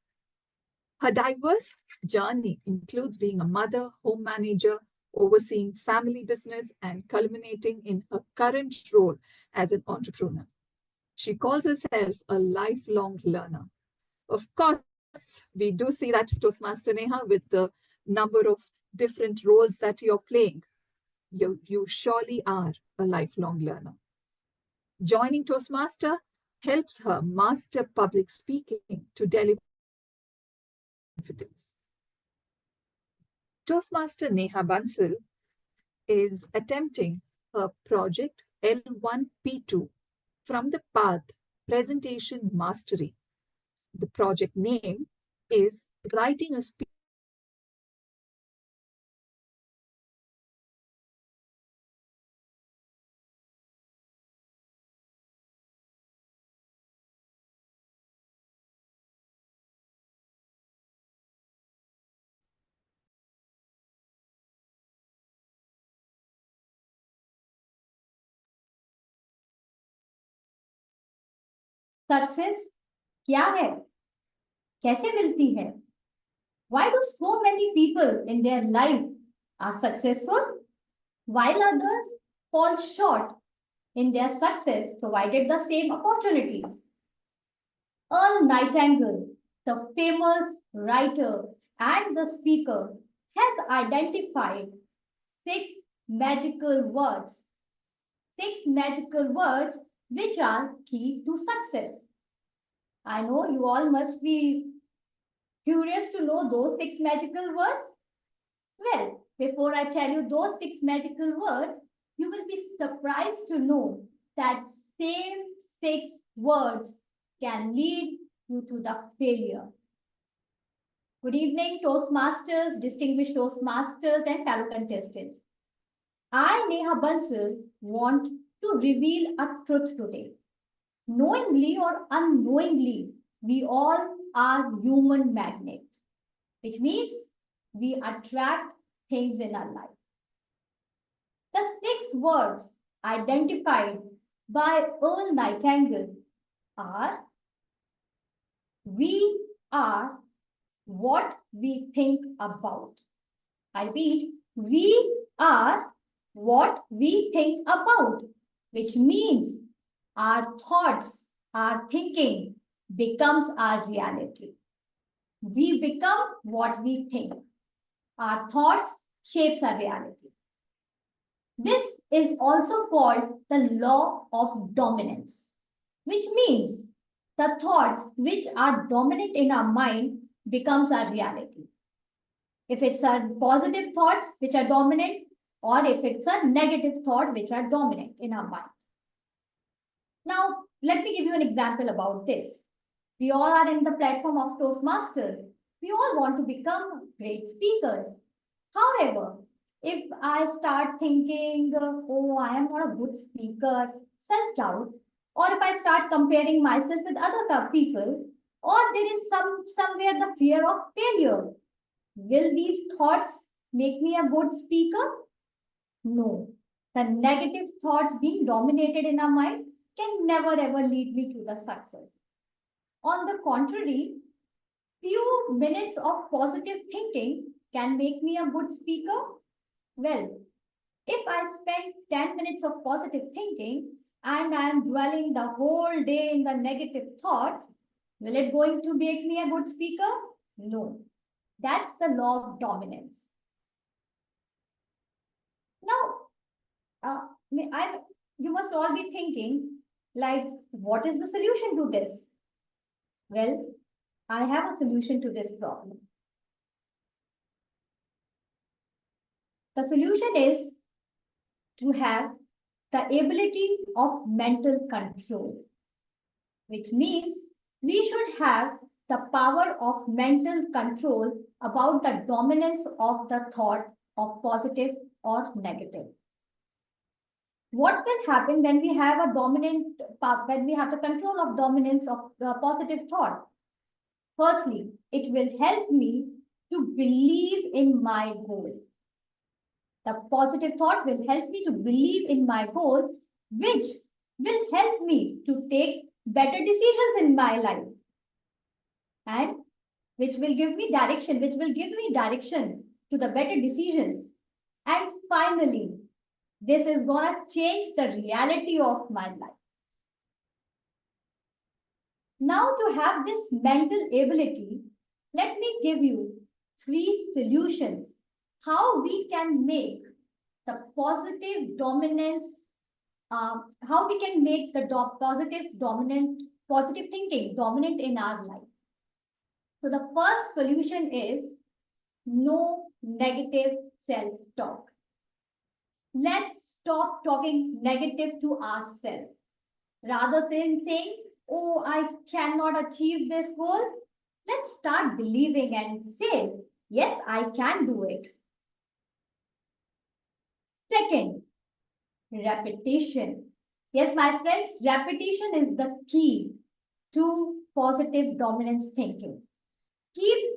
Her diverse journey includes being a mother, home manager, overseeing family business, and culminating in her current role as an entrepreneur. She calls herself a lifelong learner. Of course, we do see that, Toastmaster Neha, with the number of different roles that you're playing. You surely are a lifelong learner. Joining Toastmaster helps her master public speaking to deliver confidence. Toastmaster Neha Bansal is attempting her project L1P2 from the path Presentation Mastery. The project name is Writing a Speech success क्या है, कैसे मिलती है? Why do so many people in their life are successful while others fall short in their success provided the same opportunities? Earl Nightingale, the famous writer and the speaker, has identified six magical words which are key to success. I know you all must be curious to know those six magical words. Well, before I tell you those six magical words, you will be surprised to know that same six words can lead you to the failure. Good evening, Toastmasters, distinguished Toastmasters, and fellow contestants. I, Neha Bansal, want to reveal a truth today. Knowingly or unknowingly, we all are human magnets, which means we attract things in our life. The six words identified by Earl Nightingale are: we are what we think about. I repeat, we are what we think about, which means our thoughts, our thinking becomes our reality. We become what we think. Our thoughts shapes our reality. This is also called the law of dominance, which means the thoughts which are dominant in our mind becomes our reality. If it's our positive thoughts which are dominant, or if it's a negative thought which are dominant in our mind. Now, let me give you an example about this. We all are in the platform of Toastmasters. We all want to become great speakers. However, if I start thinking, oh, I am not a good speaker, self-doubt, or if I start comparing myself with other people, or there is somewhere the fear of failure, will these thoughts make me a good speaker? No. The negative thoughts being dominated in our mind can never ever lead me to the success. On the contrary, few minutes of positive thinking can make me a good speaker. Well, if I spend 10 minutes of positive thinking and I am dwelling the whole day in the negative thoughts, will it going to make me a good speaker? No. That's the law of dominance. Now, you must all be thinking, like, what is the solution to this? Well, I have a solution to this problem. The solution is to have the ability of mental control, which means we should have the power of mental control about the dominance of the thought of positive or negative. what will happen when we have a dominant, when we have the control of dominance of positive thought? Firstly, it will help me to believe in my goal. The positive thought will help me to believe in my goal, which will help me to take better decisions in my life, and which will give me direction, to the better decisions. And finally, this is going to change the reality of my life. Now, to have this mental ability, let me give you 3 solutions how we can make the positive dominance, how we can make the positive thinking dominant in our life. So the first solution is no negative self-talk. Let's stop talking negative to ourselves. Rather than saying, oh, I cannot achieve this goal, let's start believing and say, yes, I can do it. Second, repetition. Yes, my friends, repetition is the key to positive dominance thinking.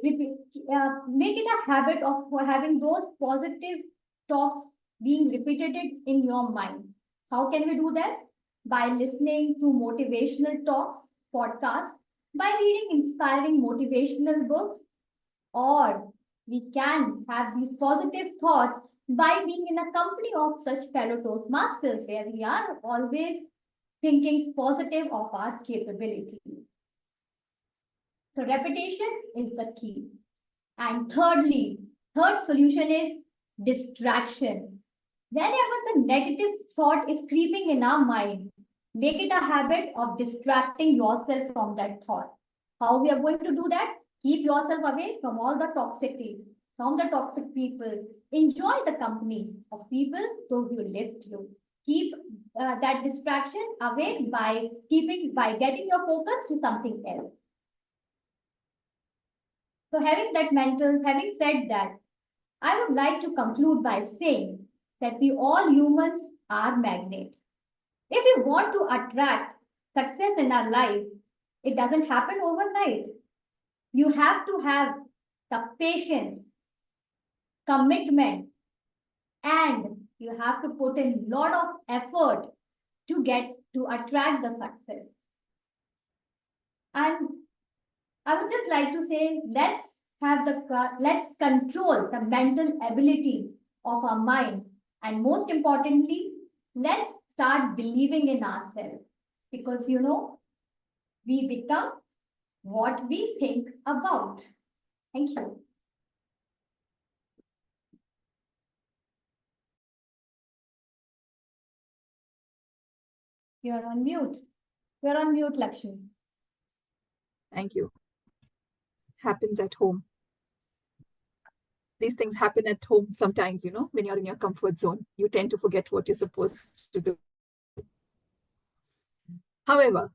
Make it a habit of having those positive talks being repeated in your mind. How can we do that? By listening to motivational talks, podcasts, by reading inspiring motivational books, or we can have these positive thoughts by being in a company of such fellow Toastmasters, where we are always thinking positive of our capabilities. So repetition is the key. And thirdly, third solution is distraction. Whenever the negative thought is creeping in our mind, make it a habit of distracting yourself from that thought. How we are going to do that? Keep yourself away from all the toxicity, from the toxic people. Enjoy the company of people, those who lift you. Keep that distraction away by getting your focus to something else. So having said that, I would like to conclude by saying that we all humans are magnets. If we want to attract success in our life, it doesn't happen overnight. You have to have the patience, commitment, and you have to put in a lot of effort to attract the success. And I would just like to say, let's control the mental ability of our mind, and most importantly, let's start believing in ourselves, because we become what we think about. Thank you. You're on mute. You're on mute, Lakshmi. Thank you. Happens at home. These things happen at home sometimes, when you're in your comfort zone. You tend to forget what you're supposed to do. However,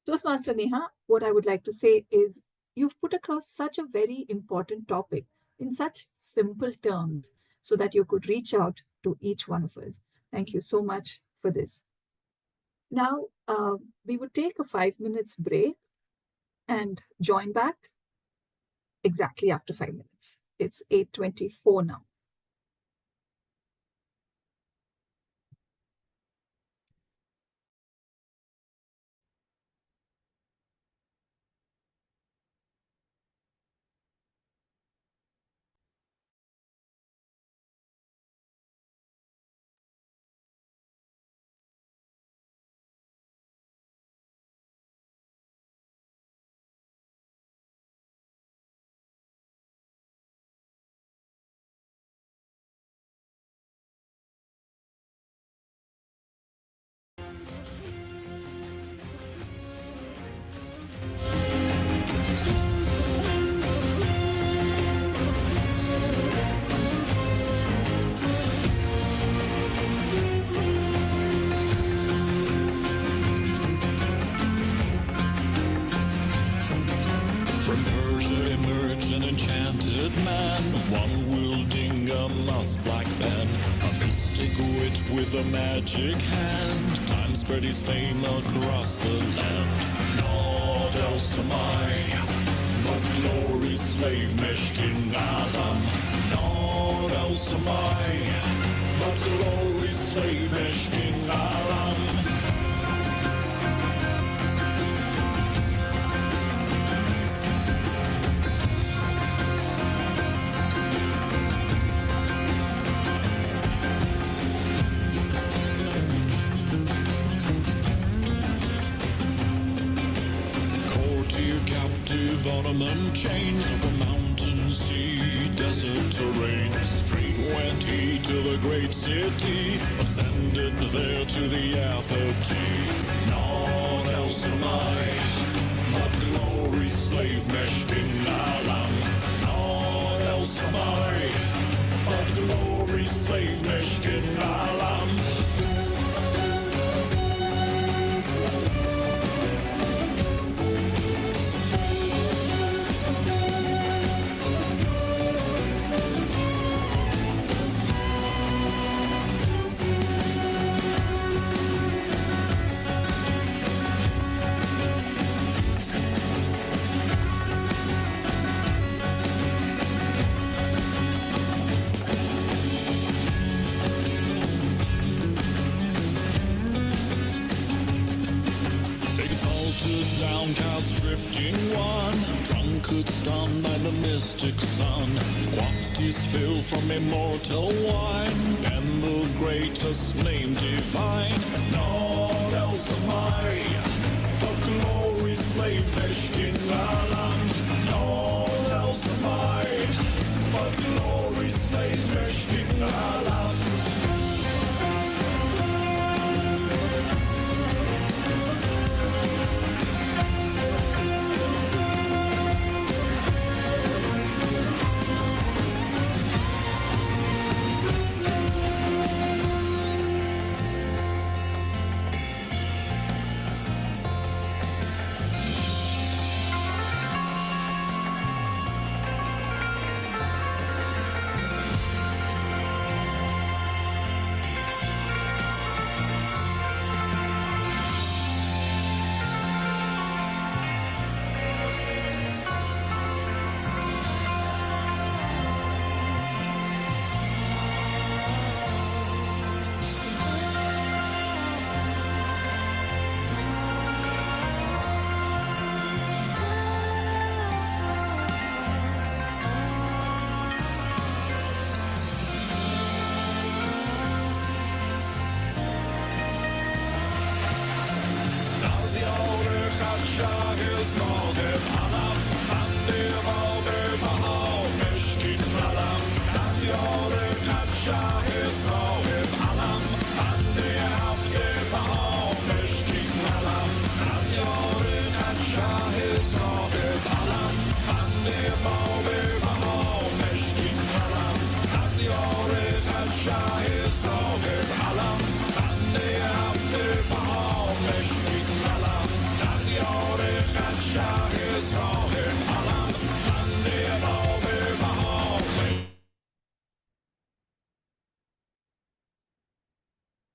Toastmaster Neha, what I would like to say is you've put across such a very important topic in such simple terms so that you could reach out to each one of us. Thank you so much for this. Now, we would take a 5 minutes break and join back exactly after 5 minutes. It's 8:24 now. enchanted man, one wielding a mask-like pen, a mystic wit with with a magic hand, time spread his fame across the land. Not else am I, but glory's slave, Meshkin Alam. Not else am I, but glory's slave, Meshkin Alam. Captive ornament chains of a mountain, sea, desert terrain. Straight went he to the great city, ascended there to the apogee. Naught else am I, but glory's slave, Meshkin Alam. Naught else am I, but glory's slave, Meshkin Alam. Downcast drifting one, drunkard stunned by the mystic sun, quaffed his fill from immortal wine, and the greatest name divine. Naught else am I, but glory's slave, Meshkin Alam. Naught else am I, but glory's slave, Meshkin Alam.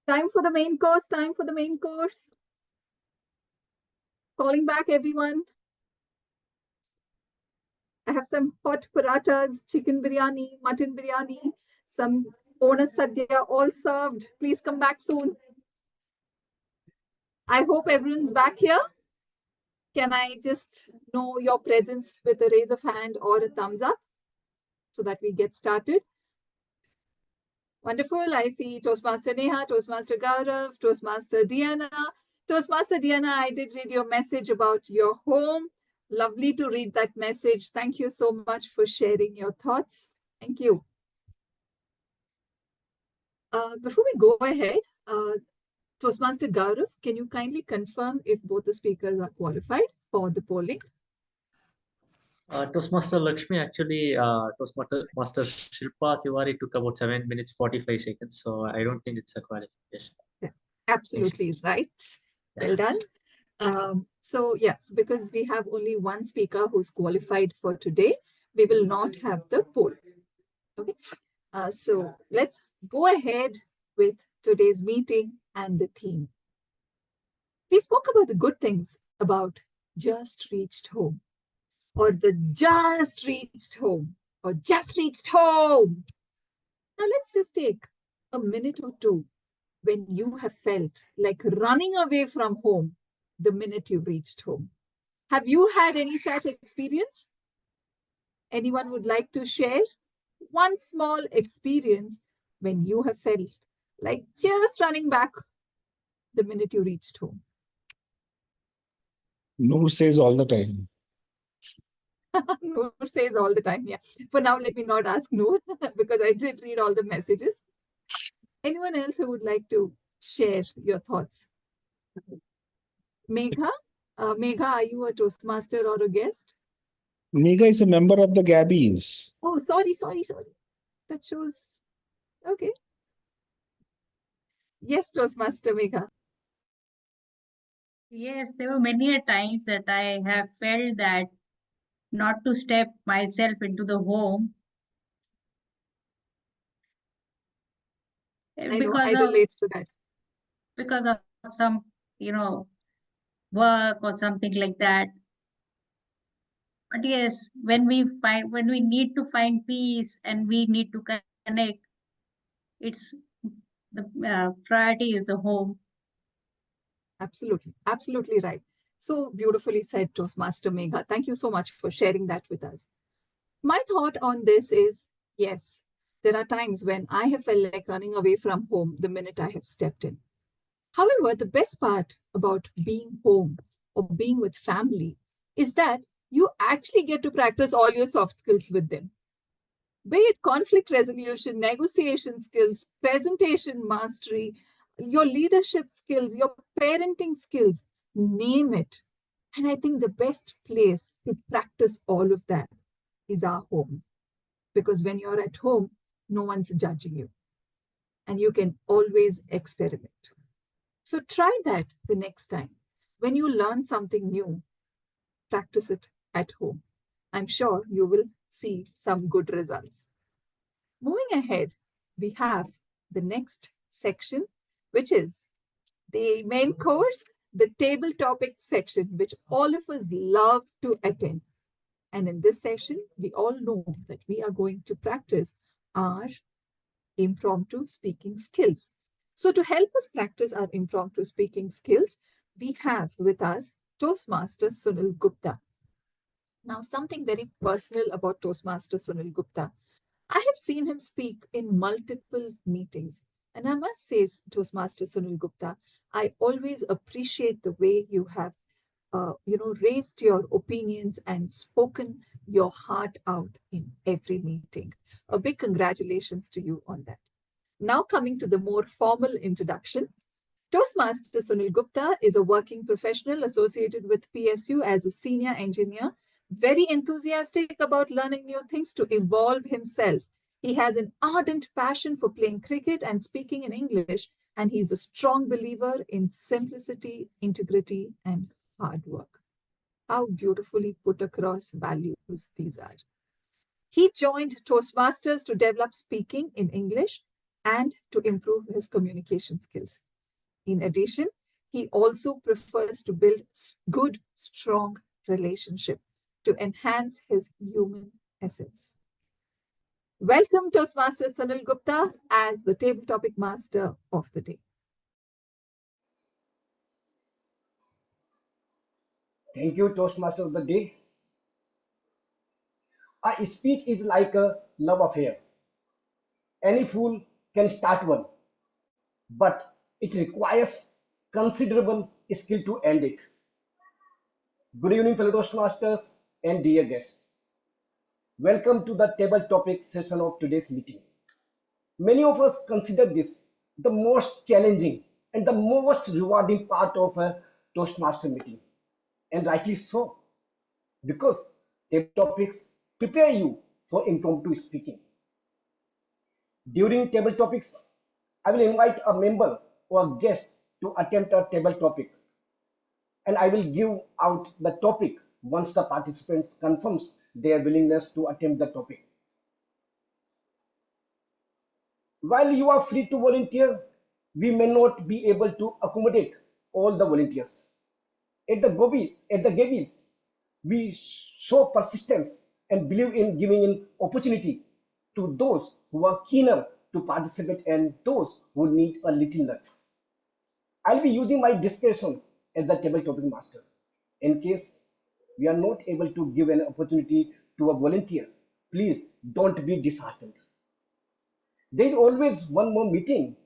Time for the main course, time for the main course. Calling back everyone. I have some hot parathas, chicken biryani, mutton biryani, some bonus sadhya, all served. Please come back soon. I hope everyone's back here. Can I just know your presence with a raise of hand or a thumbs up so that we get started? Wonderful. I see Toastmaster Neha, Toastmaster Gaurav, Toastmaster Diana. Toastmaster Diana, I did read your message about your home. Lovely to read that message. Thank you so much for sharing your thoughts. Thank you. Before we go ahead, Toastmaster Gaurav, can you kindly confirm if both the speakers are qualified for the polling? Toastmaster Lakshmi, actually, Toastmaster Shilpa Tiwari took about 7 minutes, 45 seconds. So I don't think it's a qualification. Yeah, absolutely right. Well done. So yes, because we have only one speaker who's qualified for today, we will not have the poll. Okay. So let's go ahead with today's meeting and the theme. We spoke about the good things about just reached home, or the just reached home, or just reached home. Now let's just take a minute or two when you have felt like running away from home the minute you reached home. Have you had any such experience? Anyone would like to share one small experience when you have felt like just running back the minute you reached home? Noor says all the time. Noor says all the time, yeah. For now, let me not ask Noor because I did read all the messages. Anyone else who would like to share your thoughts? Megha? Megha, are you a Toastmaster or a guest? Megha is a member of the Gabbys. Oh, sorry. That shows. Okay. Yes, Toastmaster Megha. Yes, there were many a times that I have felt that not to step myself into the home I know, I relate to that. Because of some, work or something like that. But yes, when we need to find peace and we need to connect, it's the priority is the home. Absolutely right. So beautifully said, Toastmaster Megha. Thank you so much for sharing that with us. My thought on this is, yes, there are times when I have felt like running away from home the minute I have stepped in. However, the best part about being home or being with family is that you actually get to practice all your soft skills with them. Be it conflict resolution, negotiation skills, presentation mastery, your leadership skills, your parenting skills, name it. And I think the best place to practice all of that is our homes. Because when you're at home, no one's judging you. And you can always experiment. So try that the next time. When you learn something new, practice it at home. I'm sure you will see some good results. Moving ahead, we have the next section, which is the main course, the table topic section, which all of us love to attend. And in this session, we all know that we are going to practice our impromptu speaking skills. So to help us practice our impromptu speaking skills, we have with us Toastmaster Sunil Gupta. Now, something very personal about Toastmaster Sunil Gupta. I have seen him speak in multiple meetings. And I must say, Toastmaster Sunil Gupta, I always appreciate the way you have raised your opinions and spoken your heart out in every meeting. A big congratulations to you on that. Now coming to the more formal introduction, Toastmaster Sunil Gupta is a working professional associated with PSU as a senior engineer, very enthusiastic about learning new things to evolve himself. He has an ardent passion for playing cricket and speaking in English, and he's a strong believer in simplicity, integrity, and hard work. How beautifully put across values these are. He joined Toastmasters to develop speaking in English and to improve his communication skills. In addition, he also prefers to build good, strong relationship to enhance his human essence. Welcome Toastmaster Sunil Gupta as the table topic master of the day. Thank you, Toastmaster of the day. A speech is like a love affair. Any fool can start one, but it requires considerable skill to end it. Good evening, fellow Toastmasters and dear guests. Welcome to the table topic session of today's meeting. Many of us consider this the most challenging and the most rewarding part of a Toastmaster meeting. And rightly so, because table topics prepare you for impromptu speaking. During table topics, I will invite a member or a guest to attempt a table topic, and I will give out the topic once the participants confirms their willingness to attempt the topic. While you are free to volunteer, we may not be able to accommodate all the volunteers. At the Gabbys, we show persistence and believe in giving an opportunity to those who are keener to participate and those who need a little nudge. I'll be using my discretion as the table topic master. In case we are not able to give an opportunity to a volunteer, please don't be disheartened. There is always one more meeting.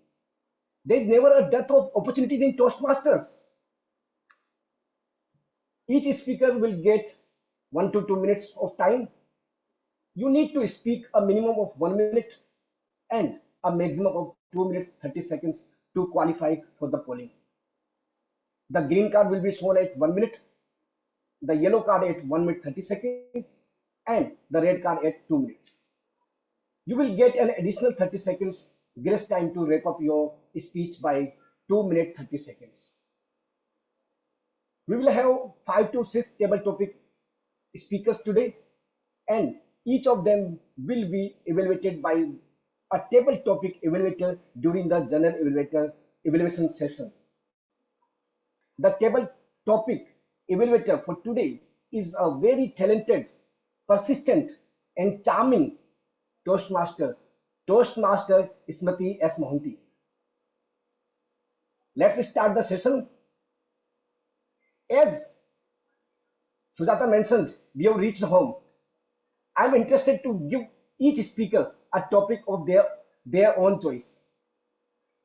There is never a dearth of opportunities in Toastmasters. Each speaker will get 1 to 2 minutes of time. You need to speak a minimum of 1 minute and a maximum of 2 minutes 30 seconds to qualify for the polling. The green card will be shown at 1 minute, the yellow card at 1 minute 30 seconds, and the red card at 2 minutes. You will get an additional 30 seconds grace time to wrap up your speech by 2 minutes 30 seconds. We will have 5 to 6 table topic speakers today, and each of them will be evaluated by a table topic evaluator during the general evaluation session. The table topic evaluator for today is a very talented, persistent, and charming Toastmaster, Smruti S Mohanty. Let's start the session. As Sujatha mentioned, we have reached home. I am interested to give each speaker a topic of their own choice.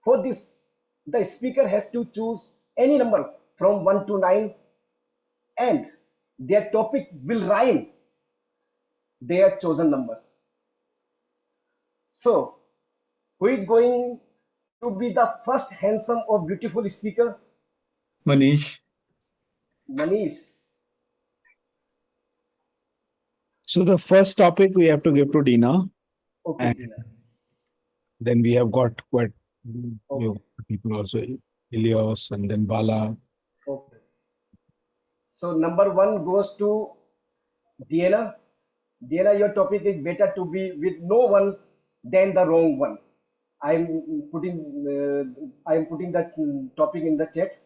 For this, the speaker has to choose any number from 1 to 9, and their topic will rhyme their chosen number. So, who is going to be the first handsome or beautiful speaker? Manish. Manish. So the first topic we have to give to Dina. Okay, And Dina. then we have got quite people also, Ilios and then Bala. Okay. So number 1 goes to Diana. Diana, your topic is better to be with no one than the wrong one. I am putting that topic in the chat.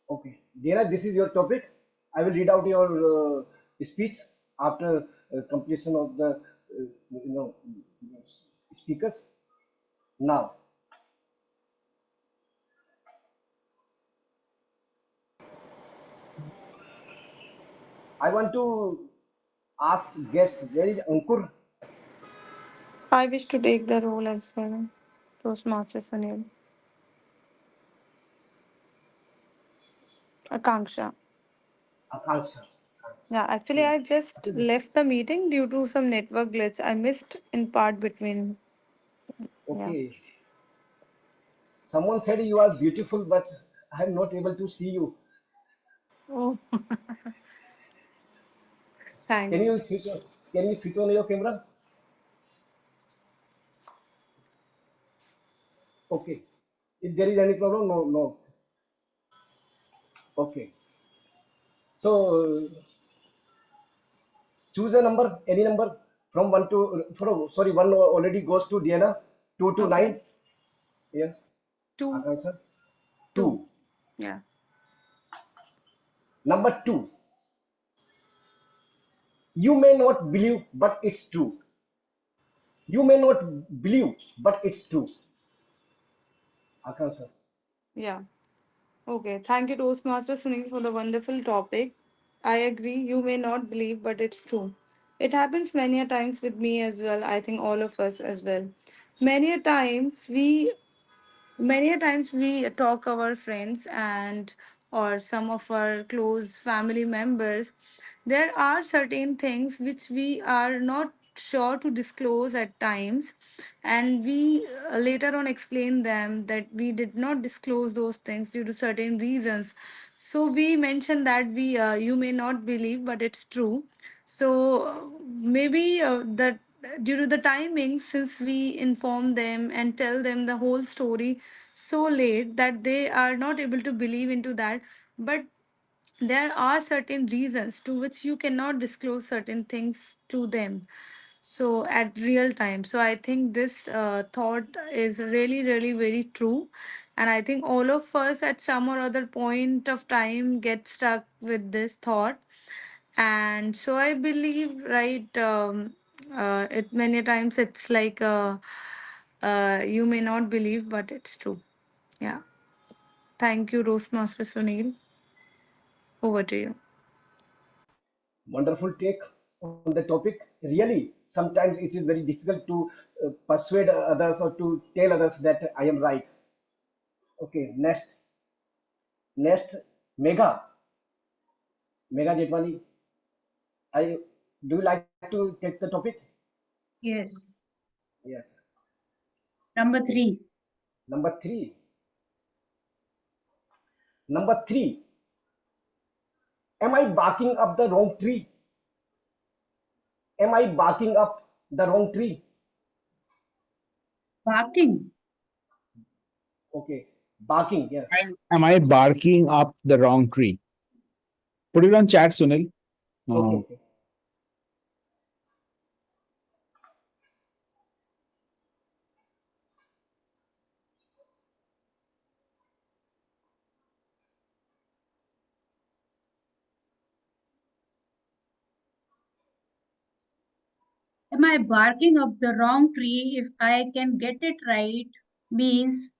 Okay, Diana, this is your topic. I will read out your speech after completion of the speakers. Now, I want to ask guest, where is Ankur? I wish to take the role as well. Toastmaster Sunil. Akanksha. Akanksha. Yeah, actually, I just left the meeting due to some network glitch. I missed in part between. Yeah. Okay. Someone said you are beautiful, but I am not able to see you. Oh, Can thanks. you switch on? Can you switch on your camera? Okay. If there is any problem, no. Okay. So choose a number, any number from 1 to, sorry, 1 already goes to Diana, 2 to Okay. 9. Yeah. Two. Akanksha. Two. 2. Yeah. Number 2. You may not believe, but it's true. You may not believe, but it's true. Akanksha. Yeah. Okay. Thank you, Toastmaster Sunil, for the wonderful topic. I agree. You may not believe, but it's true. It happens many a times with me as well. I think all of us as well. Many a times we many a times we talk our friends and or some of our close family members. There are certain things which we are not sure to disclose at times, and we later on explain them that we did not disclose those things due to certain reasons. So we mentioned that we you may not believe, but it's true. So maybe that due to the timing, since we inform them and tell them the whole story so late that they are not able to believe into that. But there are certain reasons to which you cannot disclose certain things to them so at real time. So I think this thought is really really very true, and I think all of us at some or other point of time get stuck with this thought. And so I believe, right, it many times it's like you may not believe but it's true. Yeah. Thank you, Roastmaster Sunil. Over to you. Wonderful take on the topic. Really, sometimes it is very difficult to persuade others or to tell others that I am right. Okay, next, Mega, Mega Jetwani. I do you like to take the topic? Yes. Yes. Number 3. Number 3. Number 3. Am I barking up the wrong tree? Am I barking up the wrong tree? Barking. Okay, barking. Yeah. Am I barking up the wrong tree? Put it on chat, Sunil. Okay. Okay. Am I barking up the wrong tree? If I can get it right, means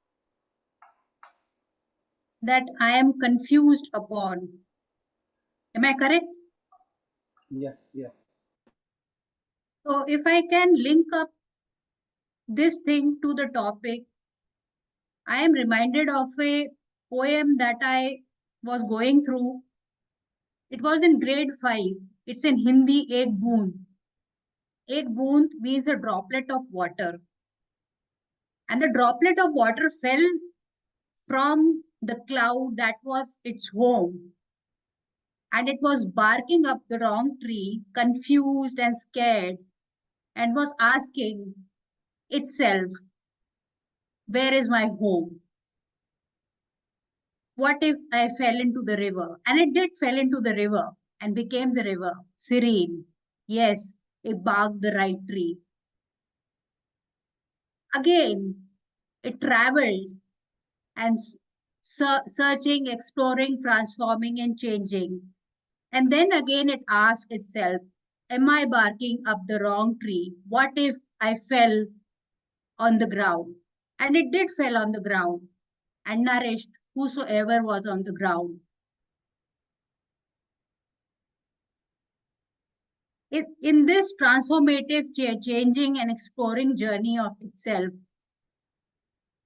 that I am confused upon. Am I correct? Yes, yes. So if I can link up this thing to the topic, I am reminded of a poem that I was going through. It was in grade 5. It's in Hindi, Ek Boond. Ek Boond means a droplet of water. And the droplet of water fell from the cloud that was its home. And it was barking up the wrong tree, confused and scared, and was asking itself, where is my home? What if I fell into the river? And it did fell into the river and became the river, serene. Yes, it barked the right tree. Again, it traveled and searching, exploring, transforming, and changing. And then again, it asked itself, am I barking up the wrong tree? What if I fell on the ground? And it did fell on the ground and nourished whosoever was on the ground. In this transformative, changing, and exploring journey of itself,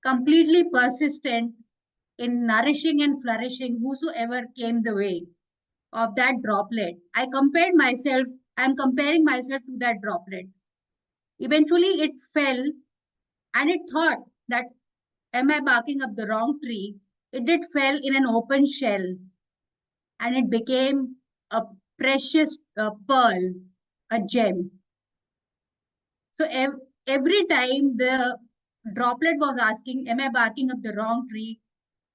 completely persistent in nourishing and flourishing whosoever came the way of that droplet, I'm comparing myself to that droplet. Eventually, it fell and it thought that, am I barking up the wrong tree? It did fell in an open shell and it became a precious pearl, a gem. So every time the droplet was asking, am I barking up the wrong tree?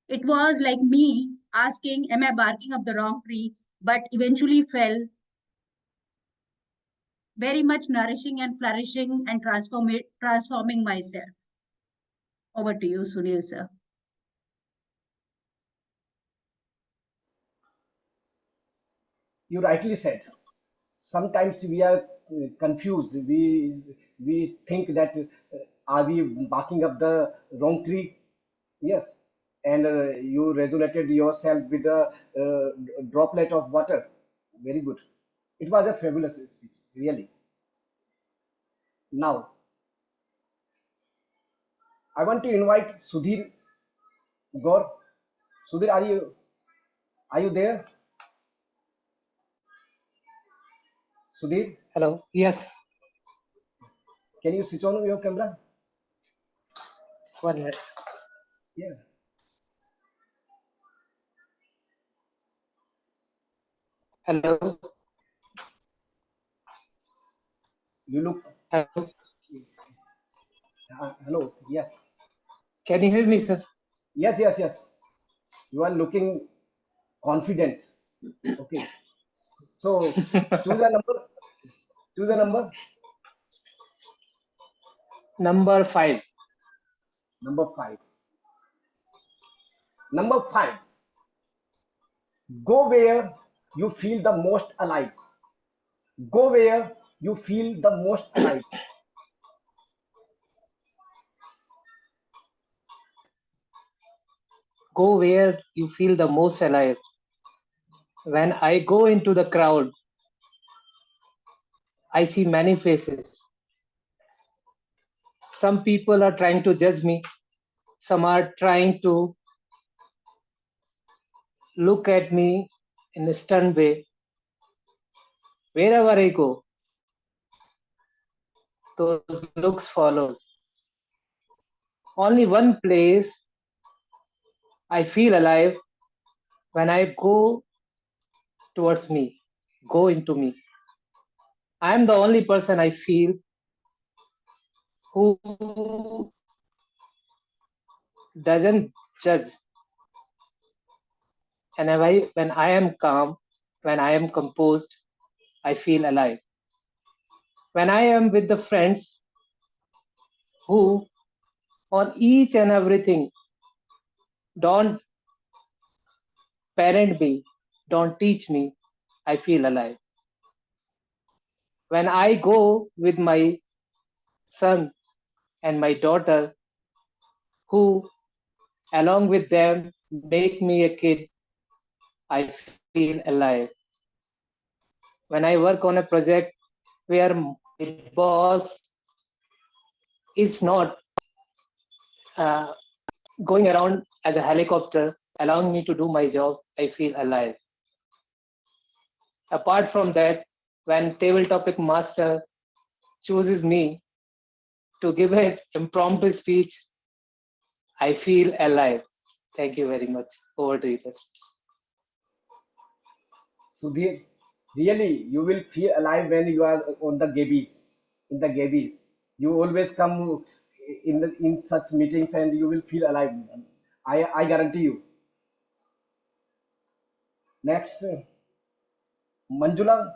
It was like me asking, am I barking up the wrong tree? But eventually fell, very much nourishing and flourishing and transforming myself. Over to you, Sunil sir. You rightly said. Sometimes we are confused. We think that are we barking up the wrong tree? Yes, and you resonated yourself with a droplet of water. Very good. It was a fabulous speech, really. Now, I want to invite Sudhir Gaur. Sudhir, are you there? Sudhir? Hello. Yes. Can you switch on your camera? 1 minute. Yeah. Hello. You look Hello. Hello. Yes. Can you hear me, sir? Yes. Yes. Yes. You are looking confident. Okay. So choose a number. Choose a number. Number 5. Number 5. Number 5. Go where you feel the most alive. Go where you feel the most alive. Go where you feel the most alive. When I go into the crowd, I see many faces. Some people are trying to judge me. Some are trying to look at me in a stern way. Wherever I go, those looks follow. Only one place I feel alive when I go towards me, go into me. I am the only person I feel who doesn't judge. And when I am calm, when I am composed, I feel alive. When I am with the friends who, on each and everything, don't parent me, don't teach me, I feel alive. When I go with my son and my daughter, who, along with them, make me a kid, I feel alive. When I work on a project where my boss is not going around as a helicopter, allowing me to do my job, I feel alive. Apart from that, when table topic master chooses me to give an impromptu speech, I feel alive. Thank you very much. Over to you, sir. Sudhir, really, you will feel alive when you are on the Gabbys. In the Gabbys, you always come in such meetings, and you will feel alive. I guarantee you. Next, Manjula.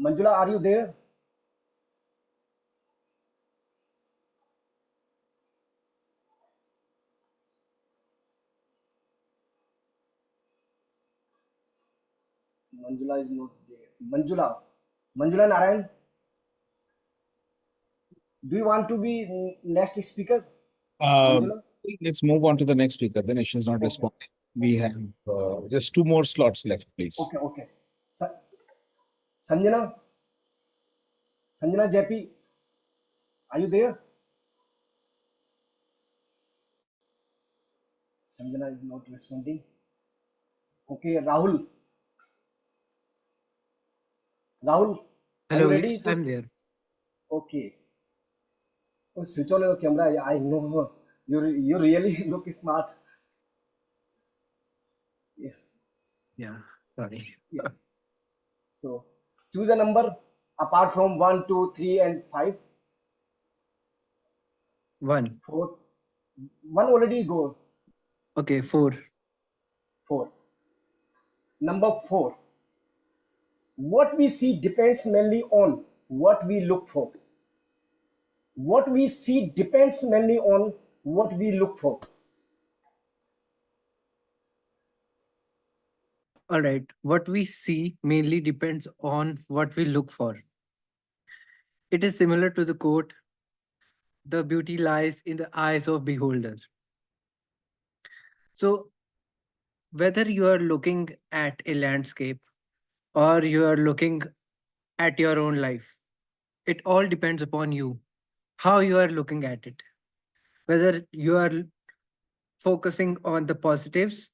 Manjula, are you there? Manjula is not there. Manjula Narayan, do you want to be next speaker? Uh, Manjula? let's move on to the next speaker. Then she's not Okay. responding. We have just 2 more slots left, please. Okay. Sanjana? Sanjana JP, are you there? Sanjana is not responding. Okay, Rahul. Rahul, are you Hello, ready yes, to? I'm there. Okay. Oh, switch on your camera. I know you really look smart. Yeah. Yeah, sorry. Yeah. So choose a number apart from 1, 2, 3, and 5. 1. 4. 1 already go. Okay, 4. 4. Number 4. What we see depends mainly on what we look for. What we see depends mainly on what we look for. All right. What we see mainly depends on what we look for. It is similar to the quote, the beauty lies in the eyes of beholder. So whether you are looking at a landscape or you are looking at your own life, it all depends upon you, how you are looking at it. Whether you are focusing on the positives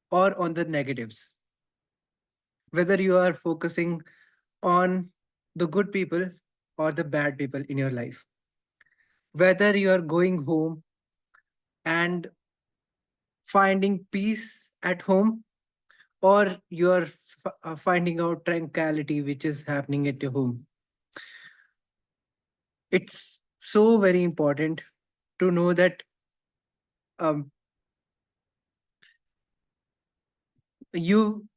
or on the negatives. Whether you are focusing on the good people or the bad people in your life. Whether you are going home and finding peace at home or you are finding out tranquility which is happening at your home. It's so very important to know that um, you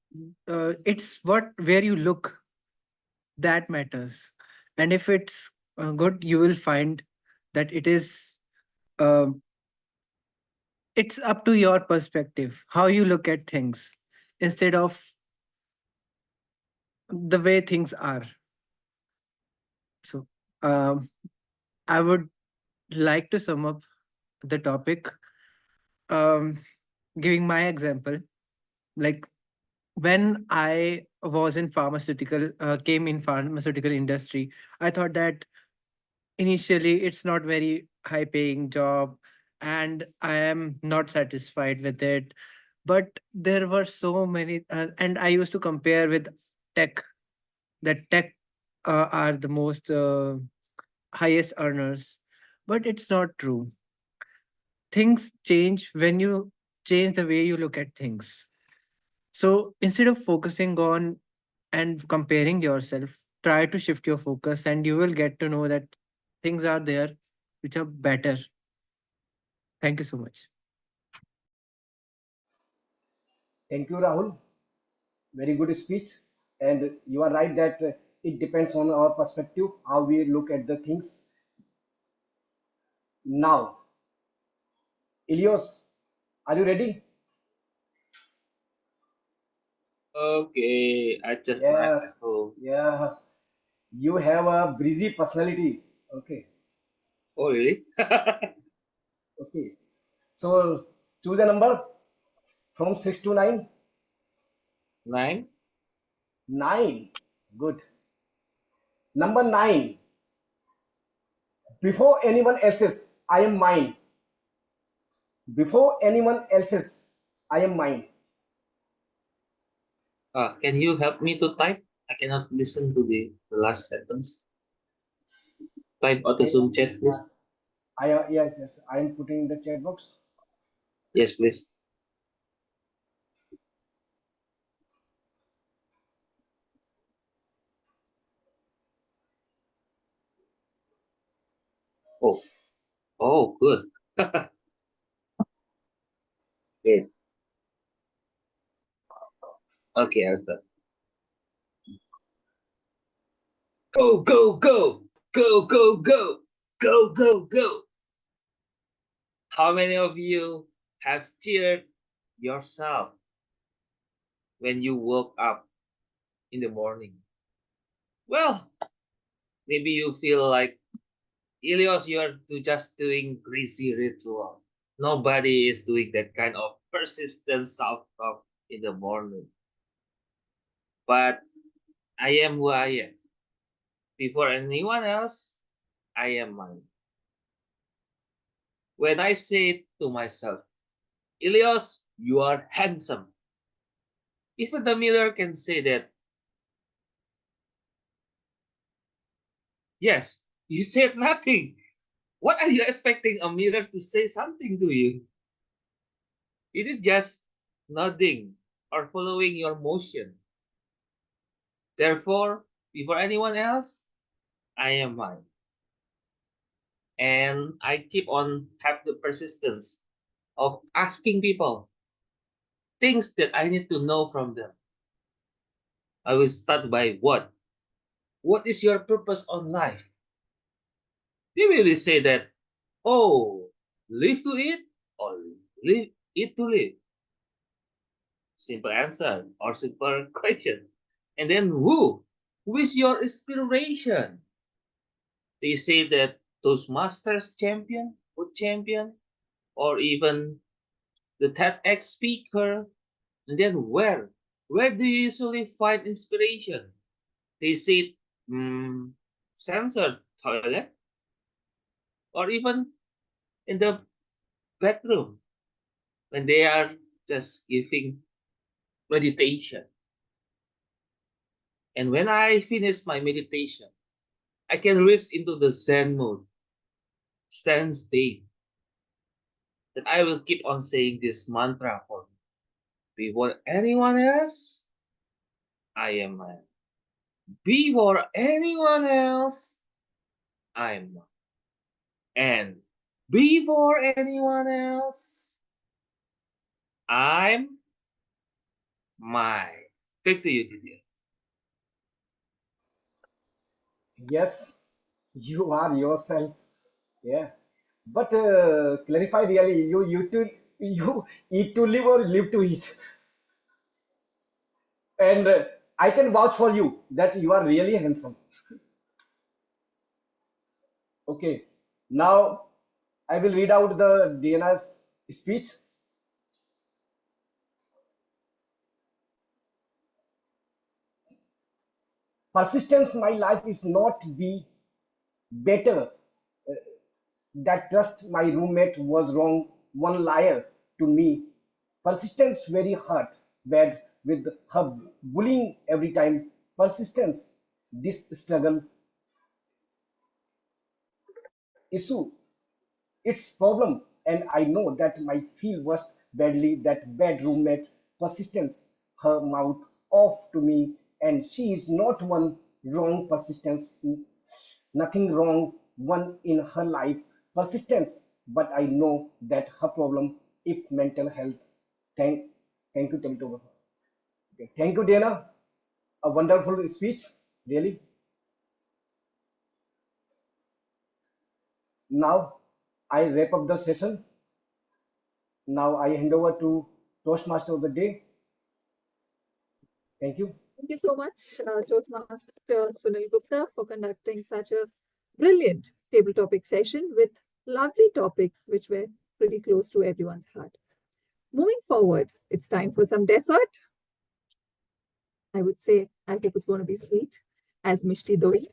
it's what where you look that matters, and if it's good, you will find that it is um, it's up to your perspective how you look at things instead of the way things are. So I would like to sum up the topic, um, giving my example. Like when I was in pharmaceutical, came in pharmaceutical industry, I thought that initially it's not very high paying job and I am not satisfied with it. But there were so many, and I used to compare with tech, that tech are the most highest earners. But it's not true. Things change when you change the way you look at things. So instead of focusing on and comparing yourself, try to shift your focus and you will get to know that things are there which are better. Thank you so much. Thank you, Rahul. Very good speech. And you are right that it depends on our perspective, how we look at the things. Now, Ilios, are you ready? Okay, I just Yeah, arrived at home. yeah. You have a breezy personality. Okay, Oh, really? okay. So choose a number from 6 to 9. 9. 9. Good. Number 9. Before anyone else's, I am mine. Before anyone else's, I am mine. Can you help me to type? I cannot listen to the last sentence. Type on the Okay. Zoom chat, please. Yes. I am putting in the chat box. Yes, please. Oh, oh, good. Great. Okay, I'll start. Go, go, go, go, go, go, go, go, go. How many of you have cheered yourself when you woke up in the morning? Well, maybe you feel like, Ilios, you're just doing greasy ritual. Nobody is doing that kind of persistent self-talk in the morning. But I am who I am. Before anyone else, I am mine. When I say to myself, Ilios, you are handsome. Even the mirror can say that. Yes, you said nothing. What are you expecting a mirror to say something to you? It is just nodding or following your motion. Therefore, before anyone else, I am mine. And I keep on have the persistence of asking people things that I need to know from them. I will start by what? What is your purpose on life? They really say that, oh, live to eat or live eat to live. Simple answer or simple question. And then who is your inspiration? They say that Toastmasters champion, food champion, or even the TEDx speaker. And then where? Where do you usually find inspiration? They say, censored toilet, or even in the bedroom when they are just giving meditation. And when I finish my meditation, I can reach into the Zen mode, Zen state. That I will keep on saying this mantra for me. Before anyone else, I am man. Before anyone else, I'm man. And before anyone else, I'm my. Back to you, Didier. Yes, you are yourself. Yeah. But clarify really, you eat to live or live to eat. And I can vouch for you that you are really handsome. Okay. Now I will read out the Diana's speech. Persistence, my life is not be better. That trust my roommate was wrong, one liar to me. Persistence very hurt, bad with her bullying every time. Persistence, this struggle issue, its problem, and I know that my feel worst badly that bad roommate persistence, her mouth off to me, and she is not one wrong persistence, nothing wrong one in her life persistence, but I know that her problem if mental health. Thank thank you, Temitover. Okay. Thank you, Dana. A wonderful speech, really. Now I wrap up the session. Now I hand over to Toastmaster of the day. Thank you. Thank you so much, Toastmaster Sunil Gupta, for conducting such a brilliant table topic session with lovely topics which were pretty close to everyone's heart. Moving forward, it's time for some dessert. I would say, I hope it's going to be sweet, as Mishti Doi,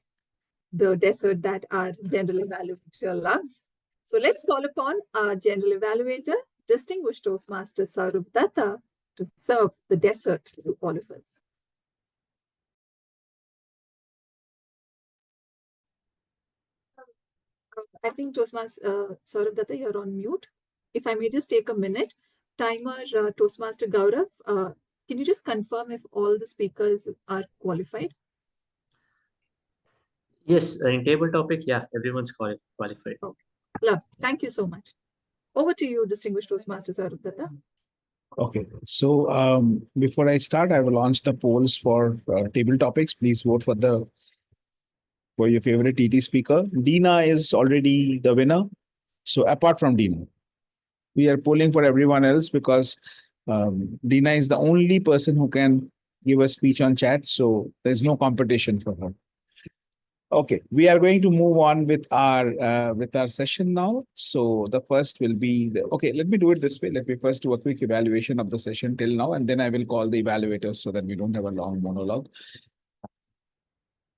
the dessert that our general evaluator loves. So let's call upon our general evaluator, distinguished Toastmaster Sourav Dutta, to serve the dessert to all of us. I think Toastmaster Sourav Dutta, you're on mute. If I may just take a minute, timer Toastmaster Gaurav, can you just confirm if all the speakers are qualified? Yes, in table topic, yeah, everyone's qualified. Okay. Love. Thank you so much. Over to you, distinguished Toastmaster Sourav Dutta. Okay, so before I start, I will launch the polls for table topics. Please vote for your favorite TT speaker. Dina is already the winner. So apart from Dina, we are polling for everyone else because Dina is the only person who can give a speech on chat. So there's no competition for her. Okay, we are going to move on with our session now. So the first will be okay. Let me do it this way. Let me first do a quick evaluation of the session till now, and then I will call the evaluators so that we don't have a long monologue.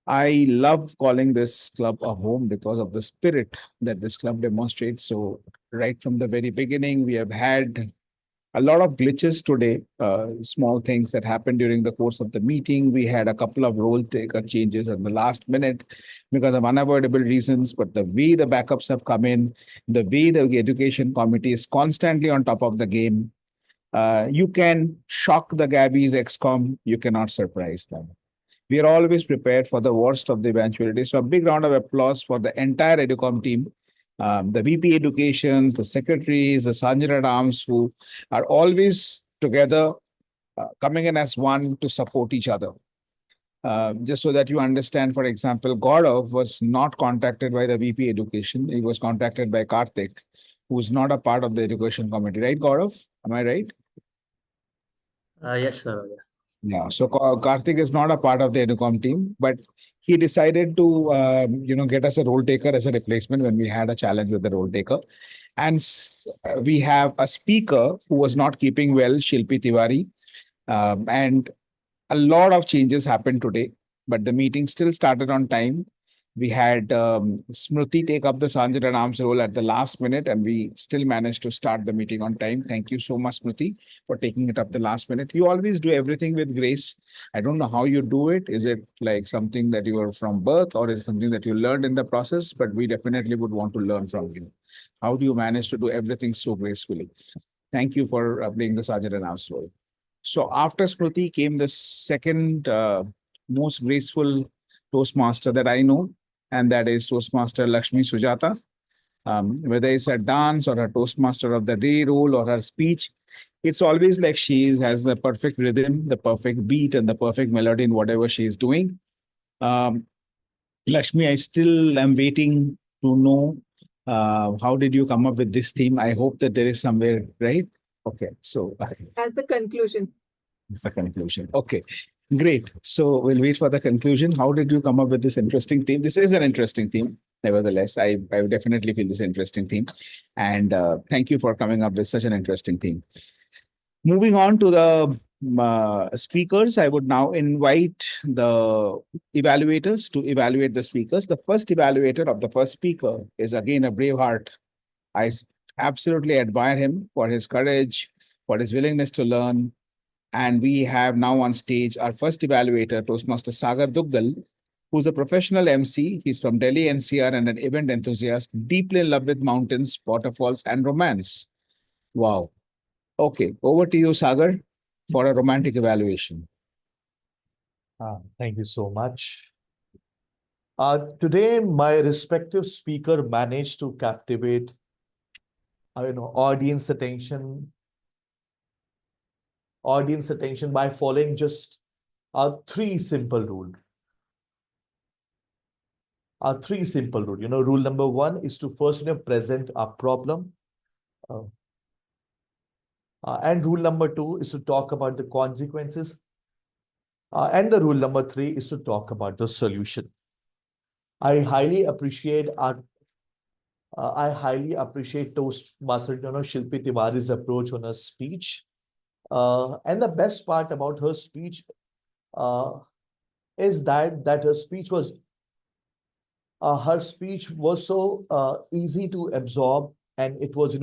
I love calling this club a home because of the spirit that this club demonstrates. So right from the very beginning, we have had a lot of glitches today, small things that happened during the course of the meeting. We had a couple of role taker changes at the last minute because of unavoidable reasons, but the way the backups have come in, the way the education committee is constantly on top of the game, you can shock the Gabbys XCOM, you cannot surprise them. We are always prepared for the worst of the eventuality. So a big round of applause for the entire Educom team. The VP Educations, the secretaries, the Sergeant at Arms who are always together, coming in as one to support each other. Just so that you understand, for example, Gaurav was not contacted by the VP Education. He was contacted by Karthik, who is not a part of the education committee. Right, Gaurav? Am I right? Yes, sir. Yeah, so Karthik is not a part of the Educom team, but he decided to, get us a role taker as a replacement when we had a challenge with the role taker. And we have a speaker who was not keeping well, Shilpi Tiwari. And a lot of changes happened today, but the meeting still started on time. We had Smruti take up the Sergeant at Arms role at the last minute, and we still managed to start the meeting on time. Thank you so much, Smruti, for taking it up the last minute. You always do everything with grace. I don't know how you do it. Is it like something that you are from birth, or is it something that you learned in the process? But we definitely would want to learn from you. How do you manage to do everything so gracefully? Thank you for playing the Sergeant at Arms role. So after Smruti came the second most graceful Toastmaster that I know, and that is Toastmaster Lakshmi Sujatha. Whether it's a dance or a Toastmaster of the day role or her speech, it's always like she has the perfect rhythm, the perfect beat, and the perfect melody in whatever she is doing. Lakshmi, I still am waiting to know how did you come up with this theme. I hope that there is somewhere, right? Okay, so As the conclusion. it's the conclusion. Okay, great. So we'll wait for the conclusion. How did you come up with this interesting theme? This is an interesting theme. Nevertheless, I definitely feel this interesting theme. And thank you for coming up with such an interesting theme. Moving on to the speakers, I would now invite the evaluators to evaluate the speakers. The first evaluator of the first speaker is again a brave heart. I absolutely admire him for his courage, for his willingness to learn. And we have now on stage our first evaluator, Toastmaster Sagar Duggal, who's a professional MC. He's from Delhi NCR and an event enthusiast, deeply in love with mountains, waterfalls, and romance. Wow. Okay, over to you, Sagar, for a romantic evaluation. Thank you so much. Today, my respective speaker managed to captivate, audience attention by following just three simple rules. Rule number one is to first present a problem. And rule number two is to talk about the consequences. And the rule number three is to talk about the solution. I highly appreciate Toastmaster Shilpi Tiwari's approach on her speech. And the best part about her speech is that her speech was so easy to absorb, and it was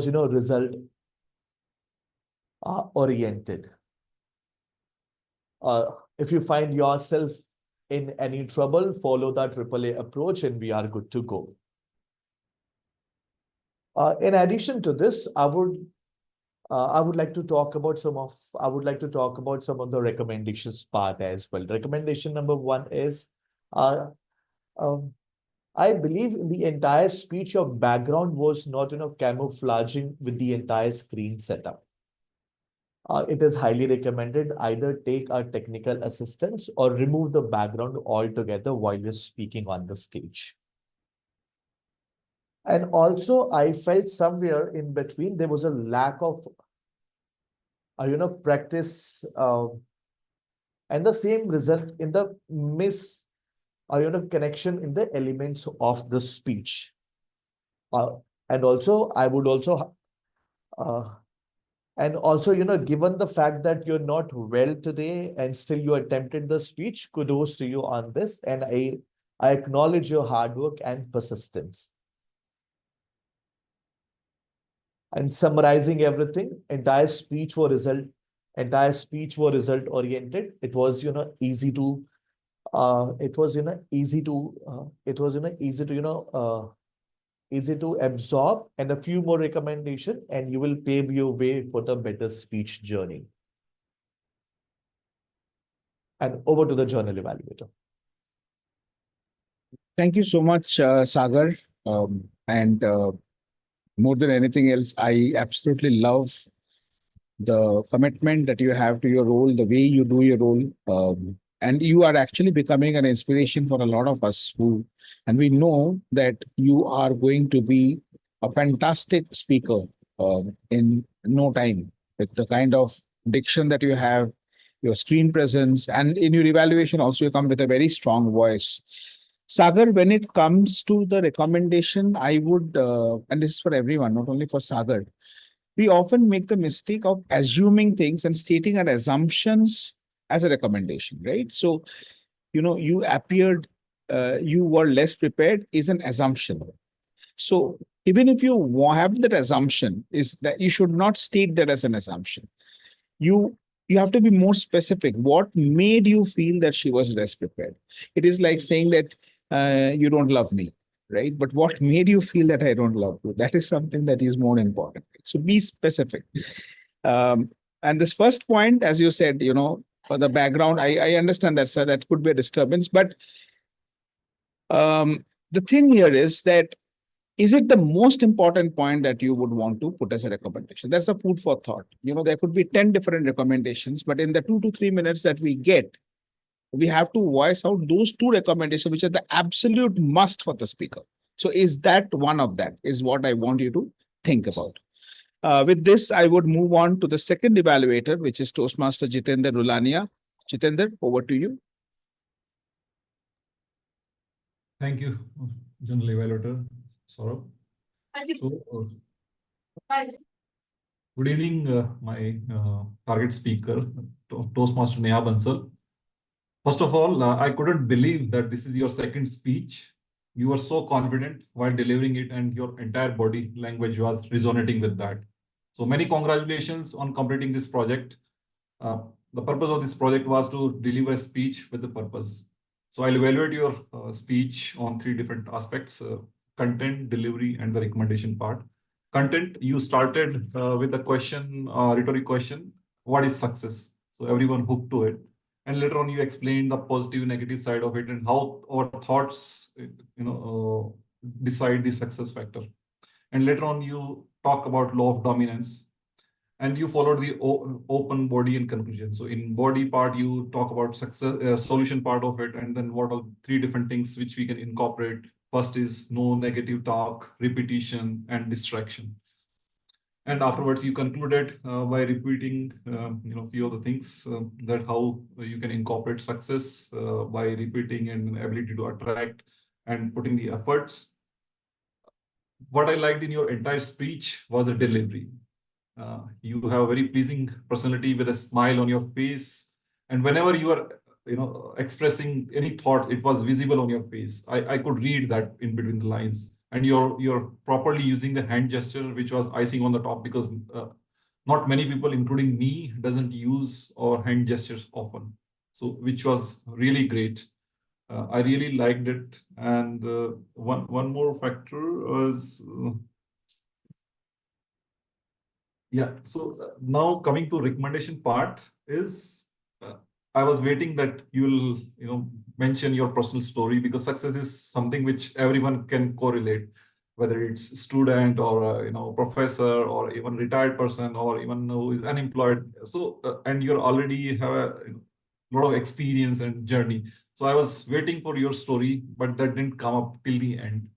result oriented. If you find yourself in any trouble, follow that AAA approach and we are good to go. In addition to this, I would like to talk about some of the recommendations part as well. Recommendation number one is, I believe in the entire speech, your background was not camouflaging with the entire screen setup. It is highly recommended either take a technical assistance or remove the background altogether while you're speaking on the stage. And also, I felt somewhere in between there was a lack of practice, and the same result in the connection in the elements of the speech. And also, given the fact that you're not well today and still you attempted the speech, kudos to you on this. And I acknowledge your hard work and persistence. And summarizing everything, entire speech was result oriented. It was easy to absorb, and a few more recommendations, and you will pave your way for the better speech journey. And over to the journal evaluator. Thank you so much, Sagar. More than anything else, I absolutely love the commitment that you have to your role, the way you do your role. And you are actually becoming an inspiration for a lot of us and we know that you are going to be a fantastic speaker in no time, with the kind of diction that you have, your screen presence, and in your evaluation also you come with a very strong voice. Sagar, when it comes to the recommendation, I would, and this is for everyone, not only for Sagar, we often make the mistake of assuming things and stating our assumptions as a recommendation, right? So, you appeared, you were less prepared is an assumption. So even if you have that assumption, is that you should not state that as an assumption. You have to be more specific. What made you feel that she was less prepared? It is like saying that you don't love me, right? But what made you feel that I don't love you? That is something that is more important. So be specific. And this first point, as you said, for the background, I understand that, sir, that could be a disturbance. But the thing here is that, is it the most important point that you would want to put as a recommendation? That's a food for thought. There could be 10 different recommendations, but in the 2 to 3 minutes that we get, we have to voice out those 2 recommendations, which are the absolute must for the speaker. So is that one of that is what I want you to think about. With this, I would move on to the second evaluator, which is Toastmaster Jitender Rulaniya. Jitender, over to you. Thank you, General Evaluator Sourav. So, good evening, my target speaker, Toastmaster Neha Bansal. First of all, I couldn't believe that this is your second speech. You were so confident while delivering it, and your entire body language was resonating with that. So many congratulations on completing this project. The purpose of this project was to deliver a speech with a purpose. So I'll evaluate your speech on 3 different aspects: content, delivery, and the recommendation part. Content, you started with the question, rhetoric question, what is success? So everyone hooked to it. And later on, you explained the positive, negative side of it and how our thoughts, decide the success factor. And later on, you talk about law of dominance. And you followed the open body and conclusion. So in body part, you talk about success, solution part of it, and then what are 3 different things which we can incorporate. First is no negative talk, repetition, and distraction. And afterwards, you concluded by repeating, few of the things that how you can incorporate success by repeating and ability to attract and putting the efforts. What I liked in your entire speech was the delivery. You have a very pleasing personality with a smile on your face, and whenever you are expressing any thoughts, it was visible on your face. I could read that in between the lines, and you're properly using the hand gesture, which was icing on the top, because not many people, including me, doesn't use our hand gestures often. So which was really great. I really liked it. And one more factor was so now coming to recommendation part is I was waiting that you'll mention your personal story, because success is something which everyone can correlate, whether it's student or professor or even retired person or even who is unemployed. So and you already have a lot of experience and journey. So I was waiting for your story, but that didn't come up till the end.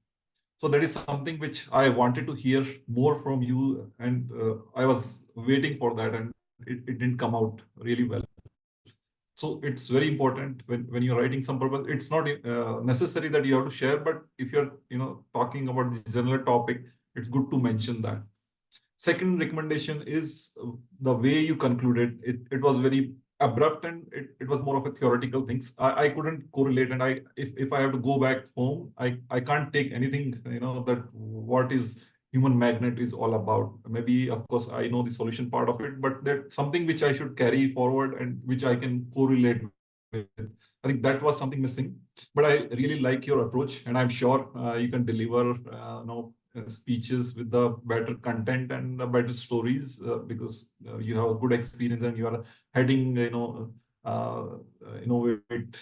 So that is something which I wanted to hear more from you, and I was waiting for that, and it didn't come out really well. So it's very important when you're writing some purpose. It's not necessary that you have to share, but if you're talking about the general topic, it's good to mention that. Second recommendation is the way you concluded. It was very abrupt, and it was more of a theoretical things. I couldn't correlate, and if I have to go back home, I can't take anything that what is human magnet is all about. Maybe of course I know the solution part of it, but that's something which I should carry forward and which I can correlate with. I think that was something missing, but I really like your approach, and I'm sure you can deliver speeches with the better content and better stories, because you have a good experience and you are heading innovate,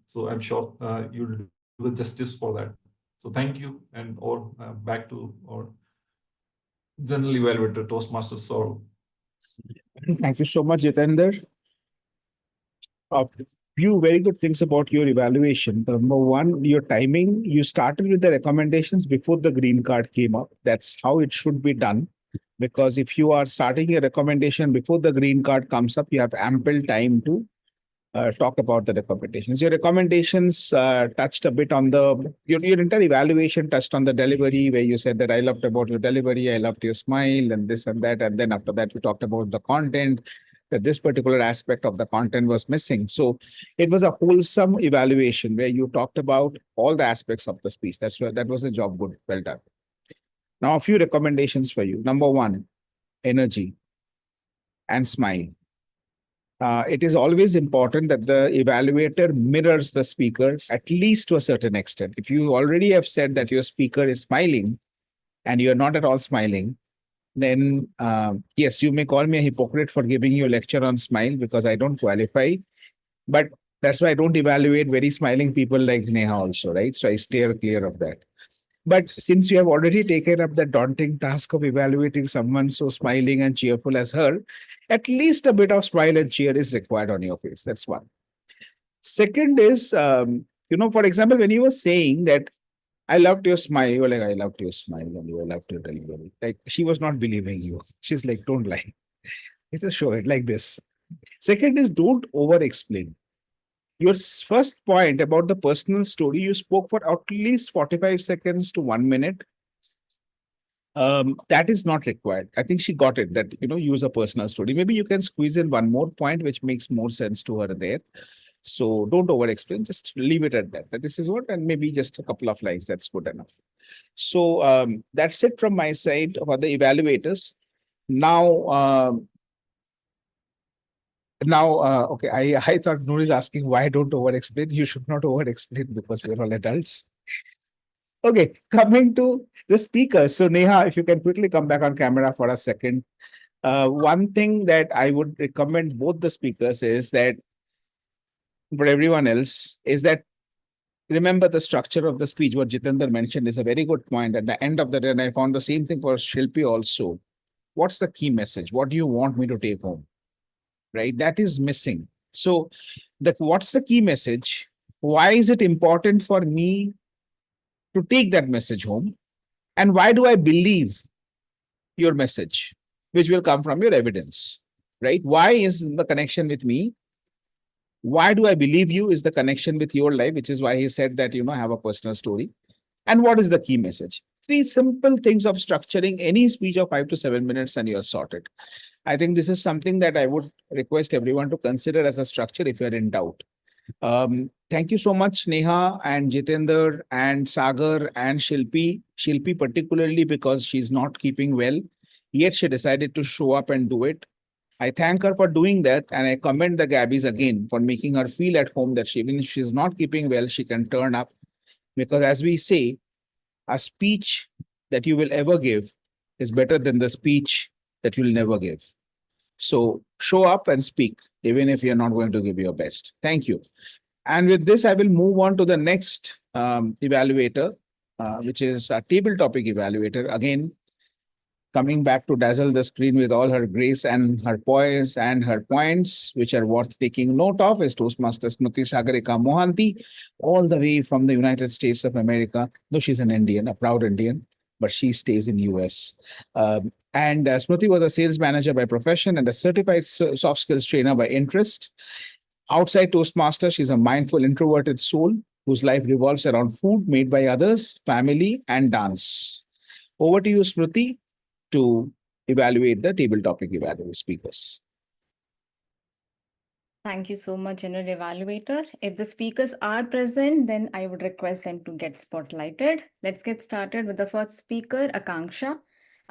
so I'm sure you'll do the justice for that. So thank you, and or back to our general evaluator, Toastmasters Sourav. Thank you so much, Jitender. A few very good things about your evaluation. Number one, your timing. You started with the recommendations before the green card came up. That's how it should be done. Because if you are starting a recommendation before the green card comes up, you have ample time to talk about the recommendations. Your recommendations touched a bit on your entire evaluation touched on the delivery, where you said that I loved about your delivery, I loved your smile, and this and that. And then after that, we talked about the content, that this particular aspect of the content was missing. So it was a wholesome evaluation where you talked about all the aspects of the speech. That was a job good, well done. Now, a few recommendations for you. Number one, energy and smile. It is always important that the evaluator mirrors the speaker, at least to a certain extent. If you already have said that your speaker is smiling and you're not at all smiling, then yes, you may call me a hypocrite for giving you a lecture on smile because I don't qualify. But that's why I don't evaluate very smiling people like Neha also, right? So I steer clear of that. But since you have already taken up the daunting task of evaluating someone so smiling and cheerful as her, at least a bit of smile and cheer is required on your face. That's one. Second is, for example, when you were saying that I loved your smile, you were like, I loved your smile and you loved your delivery. Like she was not believing you. She's like, don't lie. Just show it like this. Second is, don't over explain. Your first point about the personal story, you spoke for at least 45 seconds to 1 minute. That is not required. I think she got it that, use a personal story. Maybe you can squeeze in one more point, which makes more sense to her there. So don't over explain, just leave it at that. That this is what, and maybe just a couple of lines. That's good enough. So that's it from my side for the evaluators. Now, okay, I thought Noor is asking why don't over explain. You should not over explain because we're all adults. Okay, coming to the speakers. So Neha, if you can quickly come back on camera for a second. One thing that I would recommend both the speakers is that for everyone else is that remember the structure of the speech. What Jitender mentioned is a very good point. At the end of the day, and I found the same thing for Shilpi also. What's the key message? What do you want me to take home? Right? That is missing. So what's the key message? Why is it important for me to take that message home? And why do I believe your message, which will come from your evidence, right? Why is the connection with me? Why do I believe you is the connection with your life, which is why he said that, have a personal story. And what is the key message? 3 simple things of structuring any speech of 5 to 7 minutes and you're sorted. I think this is something that I would request everyone to consider as a structure if you're in doubt. Thank you so much, Neha and Jitender and Sagar and Shilpi. Shilpi particularly because she's not keeping well, yet she decided to show up and do it. I thank her for doing that, and I commend the Gabbys again for making her feel at home that even if she's not keeping well, she can turn up. Because as we say, a speech that you will ever give is better than the speech that you'll never give. So show up and speak, even if you're not going to give your best. Thank you. And with this, I will move on to the next evaluator, which is a table topic evaluator. Again, coming back to dazzle the screen with all her grace and her poise and her points, which are worth taking note of, is Toastmasters Smruti S Mohanty, all the way from the United States of America. Though she's an Indian, a proud Indian, but she stays in US. And Smruti was a sales manager by profession and a certified soft skills trainer by interest. Outside Toastmasters, she's a mindful, introverted soul whose life revolves around food made by others, family, and dance. Over to you, Smruti, to evaluate the table topic evaluator speakers. Thank you so much, General Evaluator. If the speakers are present, then I would request them to get spotlighted. Let's get started with the first speaker, Akanksha.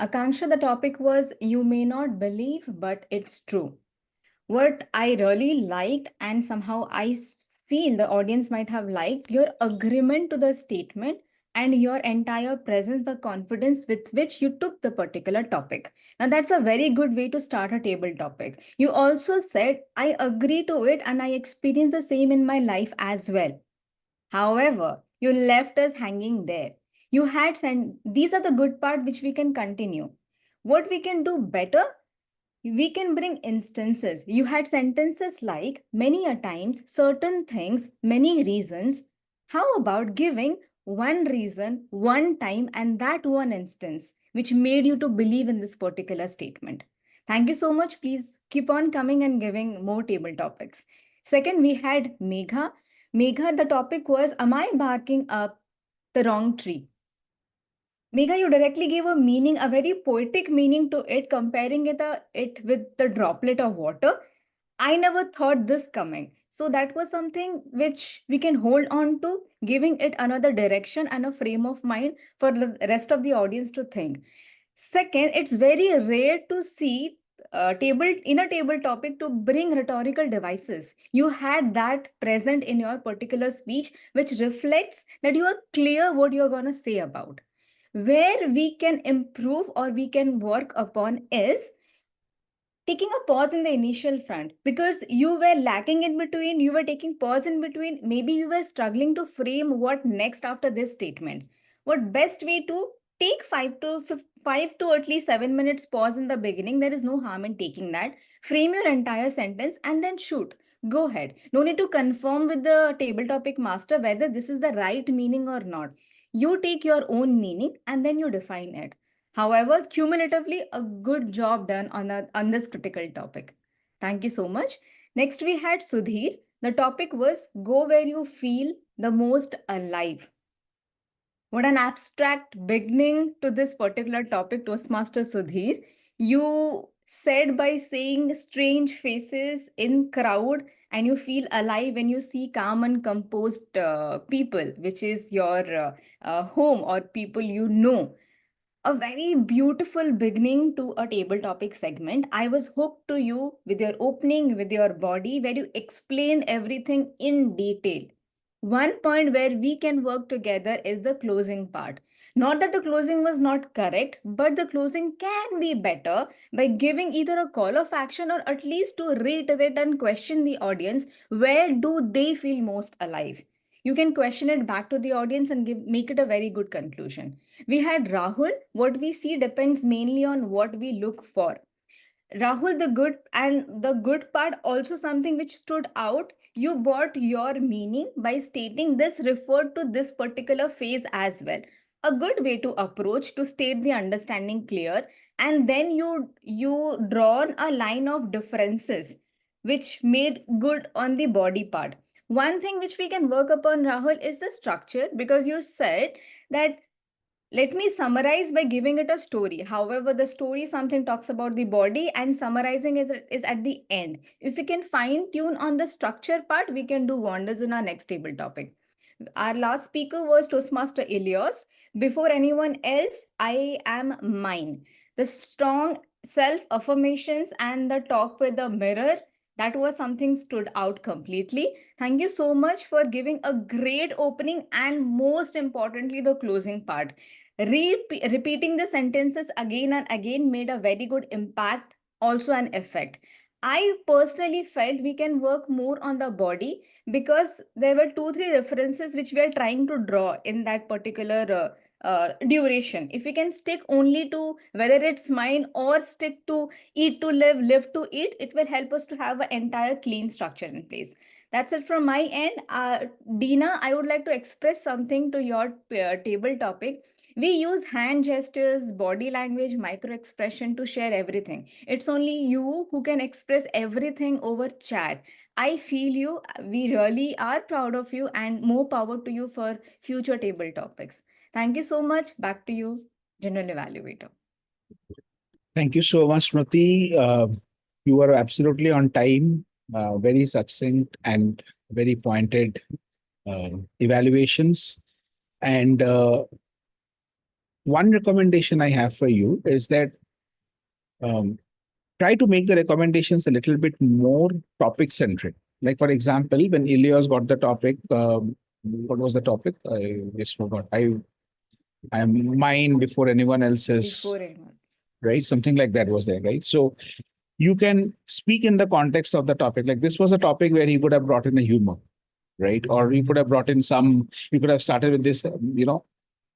Akanksha, the topic was, you may not believe, but it's true. What I really liked, and somehow I feel the audience might have liked, your agreement to the statement and your entire presence, the confidence with which you took the particular topic. Now, that's a very good way to start a table topic. You also said, I agree to it and I experience the same in my life as well. However, you left us hanging there. You had sent, these are the good part which we can continue. What we can do better? We can bring instances. You had sentences like, many a times, certain things, many reasons. How about giving one reason, one time, and that one instance, which made you to believe in this particular statement? Thank you so much. Please keep on coming and giving more table topics. Second, we had Megha. Megha, the topic was, am I barking up the wrong tree? Megha, you directly gave a meaning, a very poetic meaning to it, comparing it with the droplet of water. I never thought this coming. So that was something which we can hold on to, giving it another direction and a frame of mind for the rest of the audience to think. Second, it's very rare to see a table topic to bring rhetorical devices. You had that present in your particular speech, which reflects that you are clear what you're going to say about. Where we can improve or we can work upon is taking a pause in the initial front, because you were lacking in between, you were taking pause in between, maybe you were struggling to frame what next after this statement. What best way to take 5 to at least 7 minutes pause in the beginning. There is no harm in taking that. Frame your entire sentence and then shoot. Go ahead. No need to confirm with the table topic master whether this is the right meaning or not. You take your own meaning and then you define it. However, cumulatively, a good job done on this critical topic. Thank you so much. Next, we had Sudhir. The topic was go where you feel the most alive. What an abstract beginning to this particular topic, Toastmaster Sudhir. You said by saying strange faces in crowd and you feel alive when you see calm and composed people, which is your home or people you know. A very beautiful beginning to a table topic segment. I was hooked to you with your opening, with your body, where you explained everything in detail. One point where we can work together is the closing part. Not that the closing was not correct, but the closing can be better by giving either a call of action or at least to reiterate and question the audience. Where do they feel most alive? You can question it back to the audience and make it a very good conclusion. We had Rahul. What we see depends mainly on what we look for. Rahul, the good part, also something which stood out. You brought your meaning by stating this referred to this particular phase as well. A good way to approach to state the understanding clear, and then you drawn a line of differences which made good on the body part. One thing which we can work upon, Rahul, is the structure, because you said that let me summarize by giving it a story. However, the story something talks about the body and summarizing is at the end. If we can fine tune on the structure part, we can do wonders in our next table topic. Our last speaker was Toastmaster Ilios. Before anyone else, I am mine. The strong self affirmations and the talk with the mirror, that was something stood out completely. Thank you so much for giving a great opening and most importantly, the closing part. Repeating the sentences again and again made a very good impact, also an effect. I personally felt we can work more on the body because there were 2 3 references which we are trying to draw in that particular duration. If we can stick only to whether it's mine or stick to eat to live, live to eat, it will help us to have an entire clean structure in place. That's it from my end. Dina, I would like to express something to your table topic. We use hand gestures, body language, micro expression to share everything. It's only you who can express everything over chat. I feel you. We really are proud of you and more power to you for future table topics. Thank you so much. Back to you, General Evaluator. Thank you so much, Smruti. You were absolutely on time, very succinct and very pointed evaluations. And one recommendation I have for you is that try to make the recommendations a little bit more topic centric. Like, for example, when Ilios got the topic, what was the topic? I just forgot. I'm mine before anyone else's. Before anyone. Right? Something like that was there, right? So you can speak in the context of the topic. Like, this was a topic where he could have brought in a humor, right? Or he could have brought in you could have started with this,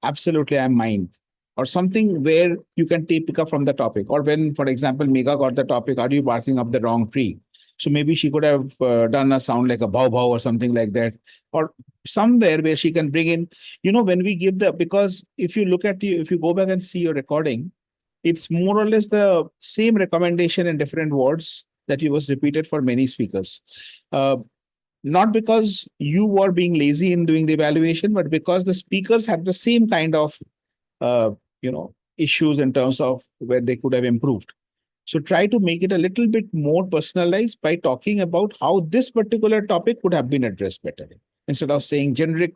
absolutely, I'm mine. Or something where you can pick up from the topic. Or when, for example, Megha got the topic, are you barking up the wrong tree? So maybe she could have done a sound like a bow bow or something like that. Or somewhere where she can bring in, when we give because if you go back and see your recording, it's more or less the same recommendation in different words that was repeated for many speakers. Not because you were being lazy in doing the evaluation, but because the speakers had the same kind of, issues in terms of where they could have improved. So try to make it a little bit more personalized by talking about how this particular topic could have been addressed better, instead of saying generic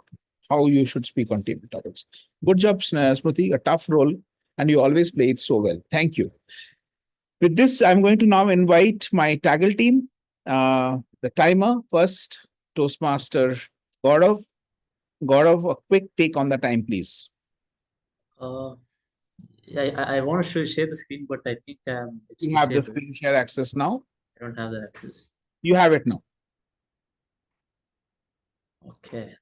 how you should speak on table topics. Good job, Smruti, a tough role, and you always play it so well. Thank you. With this, I'm going to now invite my TAGL team. The timer first, Toastmaster Gaurav. Gaurav, a quick take on the time, please. Uh, I want to share the screen, but I think it's You have the disabled. screen share access now. I don't have the access. You have it now. Okay.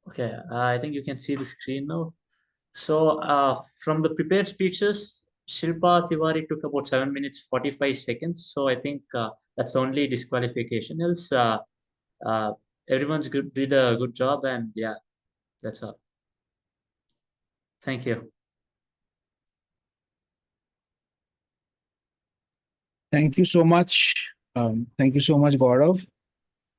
Okay, I think you can see the screen now. So from the prepared speeches, Shilpa Tiwari took about 7 minutes 45 seconds. So I think that's the only disqualification. Else, uh, everyone's did a good job, and yeah, that's all. Thank you. Thank you so much. Thank you so much, Gaurav.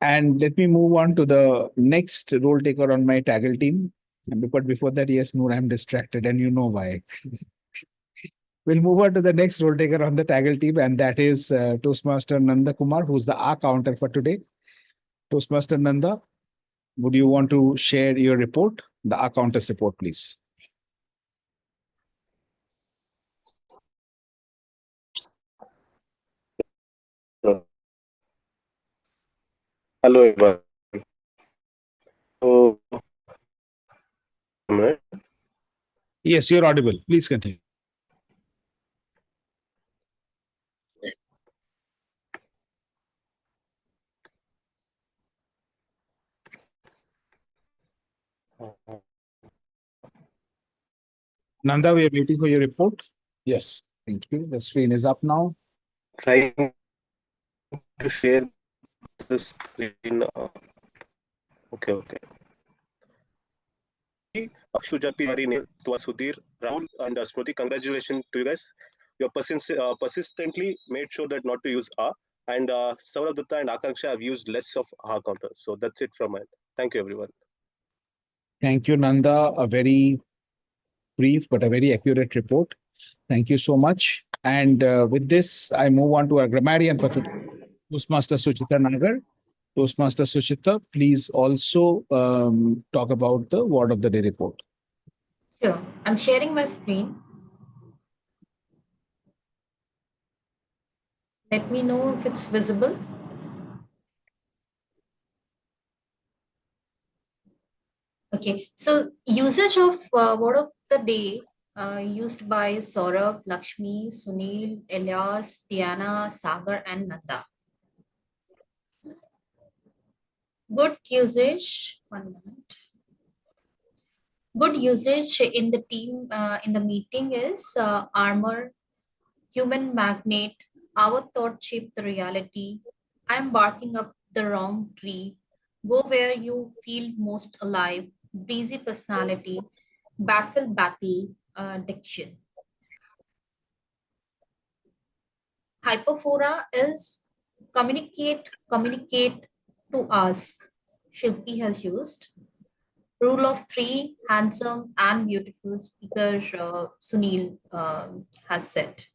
And let me move on to the next role taker on my TAGL team. But before that, yes, Noor, I'm distracted, and you know why. We'll move on to the next role taker on the TAGL team, and that is Toastmaster Nanda Kumar, who's the R counter for today. Toastmaster Nanda, would you want to share your report, the R counters report, please? Hello, everyone. So, yes, you're audible. Please continue. Nanda, we are waiting for your report. Yes, thank you. The screen is up now. Trying to share the screen. Okay. Sujatha, Tiwari, Neha, Sudhir, Rahul, and Smruti, congratulations to you guys. You have persistently made sure that not to use R. And Sourav Dutta and Akanksha have used less of R counters. So that's it from my end. Thank you, everyone. Thank you, Nanda. A very brief but a very accurate report. Thank you so much. And with this, I move on to our grammarian for today, Toastmaster Sujatha Nagar. Toastmaster Sujatha, please also talk about the word of the day report. Sure. I'm sharing my screen. Let me know if it's visible. Okay, so usage of word of the day used by Sourav, Lakshmi, Sunil, Elias, Diana, Sagar, and Nanda. Good usage. 1 minute. Good usage in the team in the meeting is armor, human magnet, our thought shape the reality. I'm barking up the wrong tree. Go where you feel most alive. Breezy personality, baffle battle, diction. Hyperphora is communicate to ask. Shilpi has used. Rule of three, handsome and beautiful speaker Sunil has said.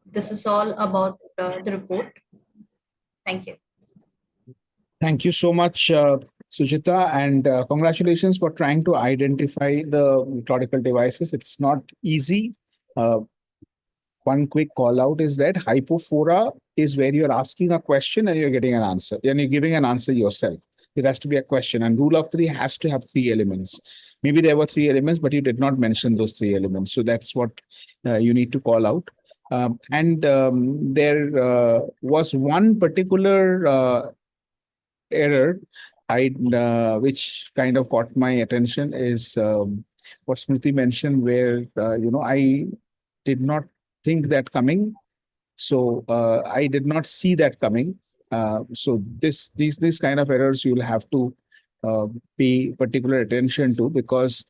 This is all about the report. Thank you. Thank you so much, Sujita, and congratulations for trying to identify the methodical devices. It's not easy. One quick call out is that hypophora is where you're asking a question and you're getting an answer, and you're giving an answer yourself. It has to be a question, and rule of three has to have three elements. Maybe there were three elements, but you did not mention those three elements. So that's what you need to call out. There was one particular error which kind of caught my attention is what Smruti mentioned, where I did not think that coming. So I did not see that coming. So these kind of errors you'll have to pay particular attention to, because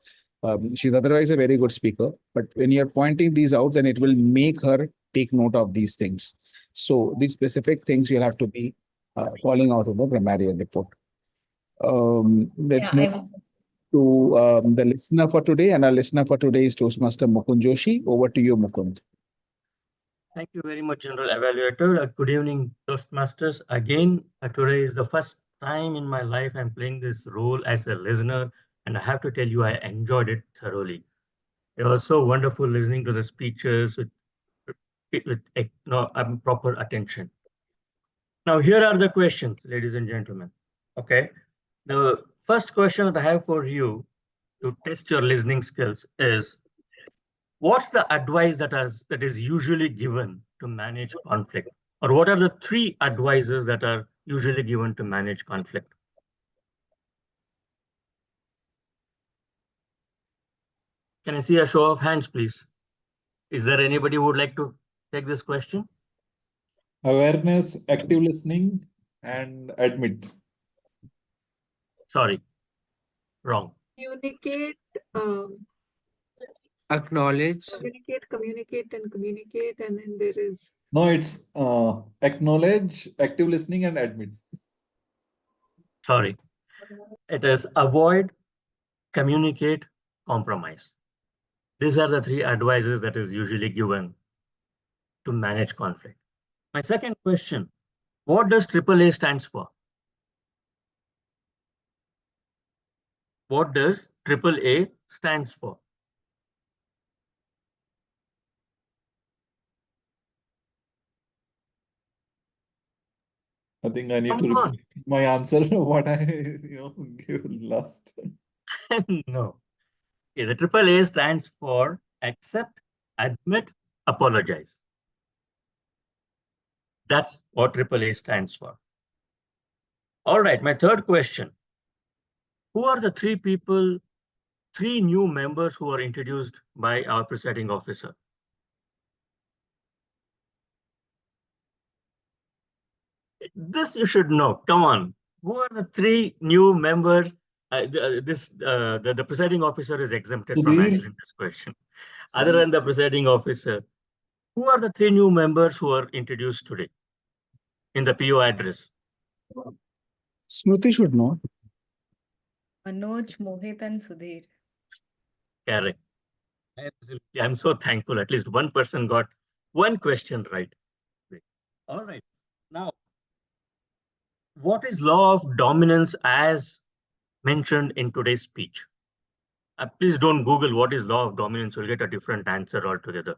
she's otherwise a very good speaker. But when you're pointing these out, then it will make her take note of these things. So these specific things you'll have to be calling out in the grammarian report. Let's move to the listener for today, and our listener for today is Toastmaster Mukund Joshi. Over to you, Mukund. Thank you very much, General Evaluator. Good evening, Toastmasters. Again, today is the first time in my life I'm playing this role as a listener, and I have to tell you, I enjoyed it thoroughly. It was so wonderful listening to the speeches with proper attention. Now, here are the questions, ladies and gentlemen. Okay. The first question that I have for you to test your listening skills is, what's the advice that is usually given to manage conflict? Or what are the 3 advices that are usually given to manage conflict? Can I see a show of hands, please? Is there anybody who would like to take this question? Awareness, active listening, and admit. Sorry, wrong. Communicate, Acknowledge. communicate, and then there is. No, it's acknowledge, active listening, and admit. Sorry. It is avoid, communicate, compromise. These are the 3 advices that is usually given to manage conflict. My second question, what does AAA stands for? What does AAA stands for? I think I need to repeat my answer, what I give last. No. Okay, the AAA stands for accept, admit, apologize. That's what AAA stands for. All right, my third question. Who are the 3 new members who are introduced by our presiding officer? This you should know. Come on. Who are the 3 new members? The presiding officer is exempted from answering this question. Other than the presiding officer, who are the 3 new members who are introduced today in the PO address? Smruti should know. Manoj, Mohit, and Sudhir. Correct. I'm so thankful. At least one person got one question right. All right. Now, what is law of dominance as mentioned in today's speech? Please don't Google what is law of dominance. You'll get a different answer altogether.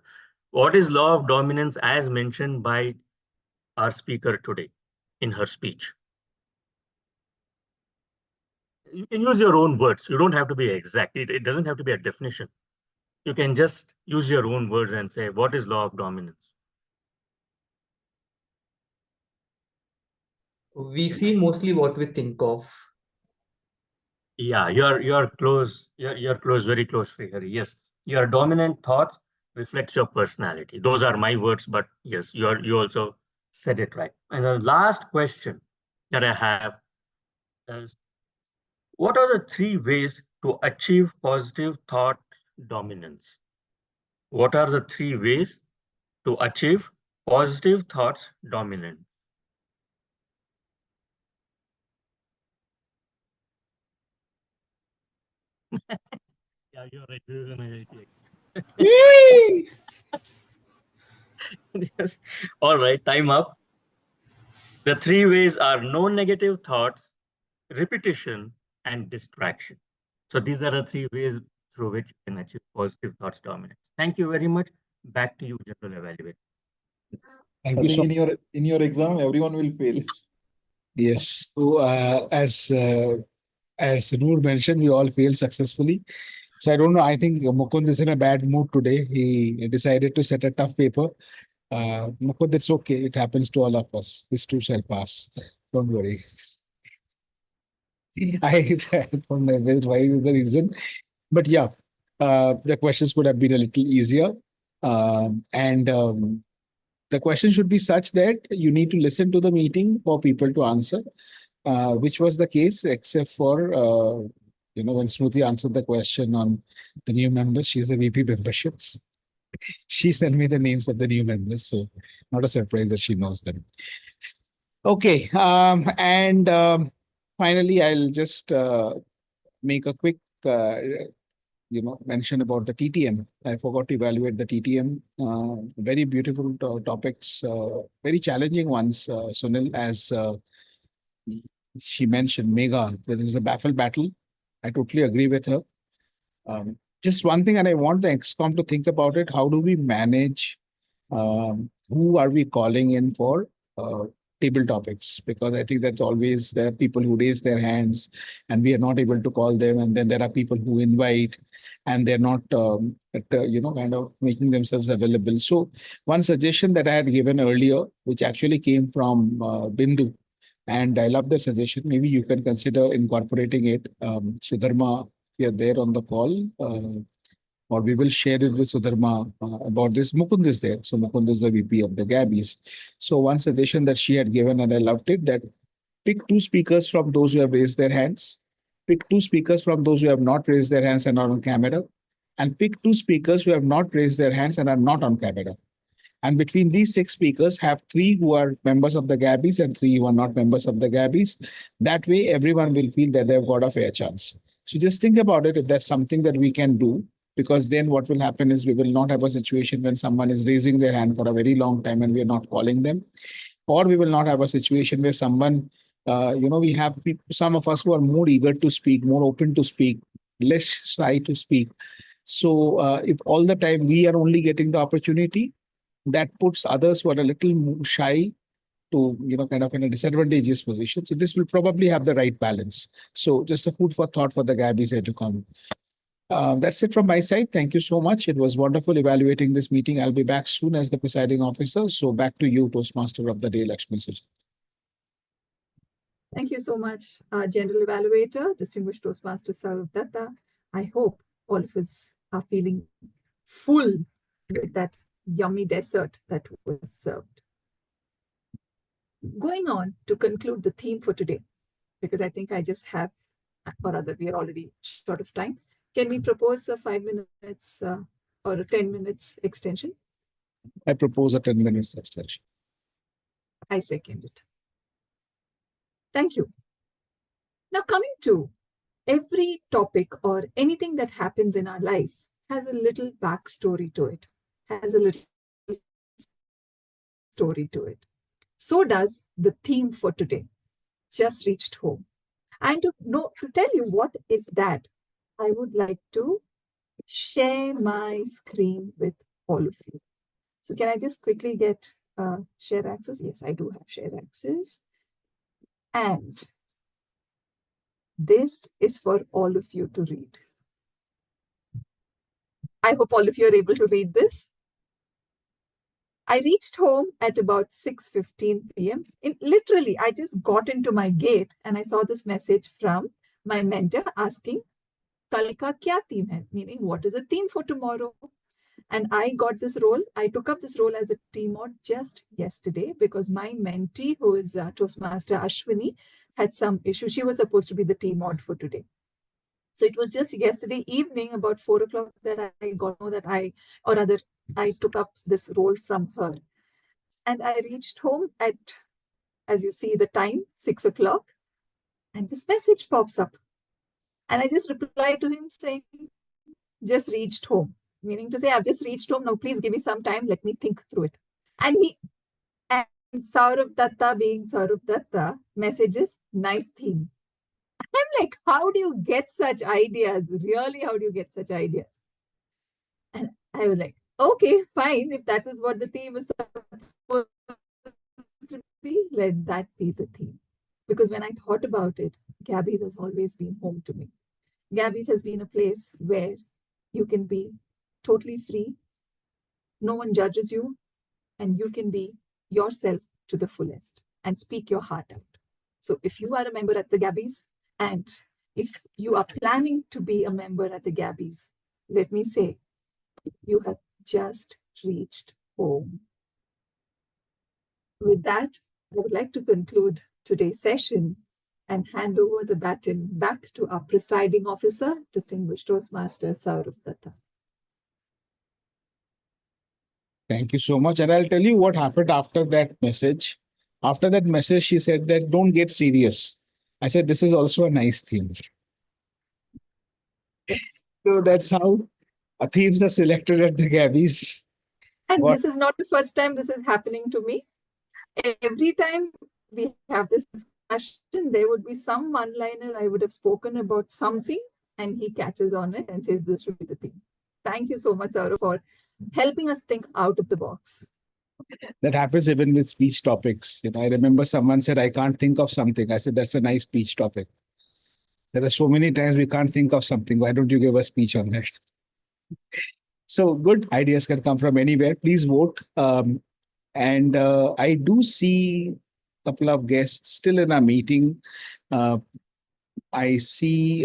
What is law of dominance as mentioned by our speaker today in her speech? You can use your own words. You don't have to be exact. It doesn't have to be a definition. You can just use your own words and say, what is law of dominance? We see mostly what we think of. Yeah, you're close. You're close, very close figure. Yes, your dominant thoughts reflects your personality. Those are my words, but yes, you also said it right. And the last question that I have is, what are the 3 ways to achieve positive thought dominance? What are the 3 ways to achieve positive thoughts dominance? Yeah, you're right. This is an IIT. Yes. All right, time up. The 3 ways are no negative thoughts, repetition, and distraction. So these are the 3 ways through which you can achieve positive thoughts dominance. Thank you very much. Back to you, General Evaluator. I think in your exam, everyone will fail. Yes. So, as Noor mentioned, we all failed successfully. So I don't know. I think Mukund is in a bad mood today. He decided to set a tough paper. Mukund, it's okay. It happens to all of us. This too shall pass. Don't worry. I don't know why is the reason. But yeah, the questions could have been a little easier. The question should be such that you need to listen to the meeting for people to answer, which was the case, except for, when Smruti answered the question on the new members. She's the VP membership. She sent me the names of the new members, so not a surprise that she knows them. Okay, finally, I'll just make a quick mention about the TTM. I forgot to evaluate the TTM. Very beautiful topics, very challenging ones. Sunil, as she mentioned, Mega, there is a baffle battle. I totally agree with her. Just one thing, and I want the ExCom to think about it. How do we manage? Who are we calling in for table topics, because I think that's always there are people who raise their hands and we are not able to call them. And then there are people who invite and they're not, kind of making themselves available. So one suggestion that I had given earlier, which actually came from Bindu, and I love the suggestion. Maybe you can consider incorporating it. Sudharma, if you're there on the call, or we will share it with Sudharma about this. Mukund is there. So Mukund is the VP of the Gabbys. So one suggestion that she had given, and I loved it, that pick 2 speakers from those who have raised their hands, pick 2 speakers from those who have not raised their hands and are on camera, and pick 2 speakers who have not raised their hands and are not on camera. And between these 6 speakers, have 3 who are members of the Gabbys and 3 who are not members of the Gabbys. That way, everyone will feel that they've got a fair chance. So just think about it if that's something that we can do, because then what will happen is we will not have a situation when someone is raising their hand for a very long time and we are not calling them. Or we will not have a situation where someone, we have some of us who are more eager to speak, more open to speak, less shy to speak. So if all the time we are only getting the opportunity, that puts others who are a little more shy to, kind of in a disadvantageous position. So this will probably have the right balance. So just a food for thought for the Gabbys here to come. That's it from my side. Thank you so much. It was wonderful evaluating this meeting. I'll be back soon as the presiding officer. So back to you, Toastmaster of the day, Lakshmi. Thank you so much, General Evaluator, Distinguished Toastmaster Sourav Dutta. I hope all of us are feeling full with that yummy dessert that was served. Going on to conclude the theme for today, because I think I just have, or rather we are already short of time. Can we propose a 5 minutes or a 10 minutes extension? I propose a 10 minutes extension. I second it. Thank you. Now coming to every topic or anything that happens in our life has a little backstory to it, has a little story to it. So does the theme for today, Just Reached Home. And to tell you what is that, I would like to share my screen with all of you. So can I just quickly get share access? Yes, I do have share access. And this is for all of you to read. I hope all of you are able to read this. I reached home at about 6:15 p.m. Literally, I just got into my gate and I saw this message from my mentor asking, Kal ka kya theme hai? Meaning, what is the theme for tomorrow? And I got this role. I took up this role as a TMOD just yesterday because my mentee, who is Toastmaster Ashwini, had some issue. She was supposed to be the TMOD for today. So it was just yesterday evening, about 4 o'clock, that I got to know that I took up this role from her. And I reached home at, as you see the time, 6 o'clock. And this message pops up. And I just replied to him saying, just reached home. Meaning to say, I've just reached home. Now, please give me some time. Let me think through it. And Sourav Dutta, being Sourav Dutta, messages, nice theme. I'm like, how do you get such ideas? Really, how do you get such ideas? And I was like, okay, fine. If that is what the theme is supposed to be, let that be the theme. Because when I thought about it, Gabbys has always been home to me. Gabbys has been a place where you can be totally free. No one judges you, and you can be yourself to the fullest and speak your heart out. So if you are a member at the Gabbys, and if you are planning to be a member at the Gabbys, let me say, you have just reached home. With that, I would like to conclude today's session and hand over the baton back to our presiding officer, Distinguished Toastmaster Sourav Dutta. Thank you so much. And I'll tell you what happened after that message. After that message, she said that don't get serious. I said, this is also a nice theme. So that's how themes are selected at the Gabbys. And this is not the first time this is happening to me. Every time we have this discussion, there would be some one-liner I would have spoken about something, and he catches on it and says, this should be the theme. Thank you so much, Sourav, for helping us think out of the box. That happens even with speech topics. I remember someone said, I can't think of something. I said, that's a nice speech topic. There are so many times we can't think of something. Why don't you give a speech on that? So good ideas can come from anywhere. Please vote. And I do see a couple of guests still in our meeting. I see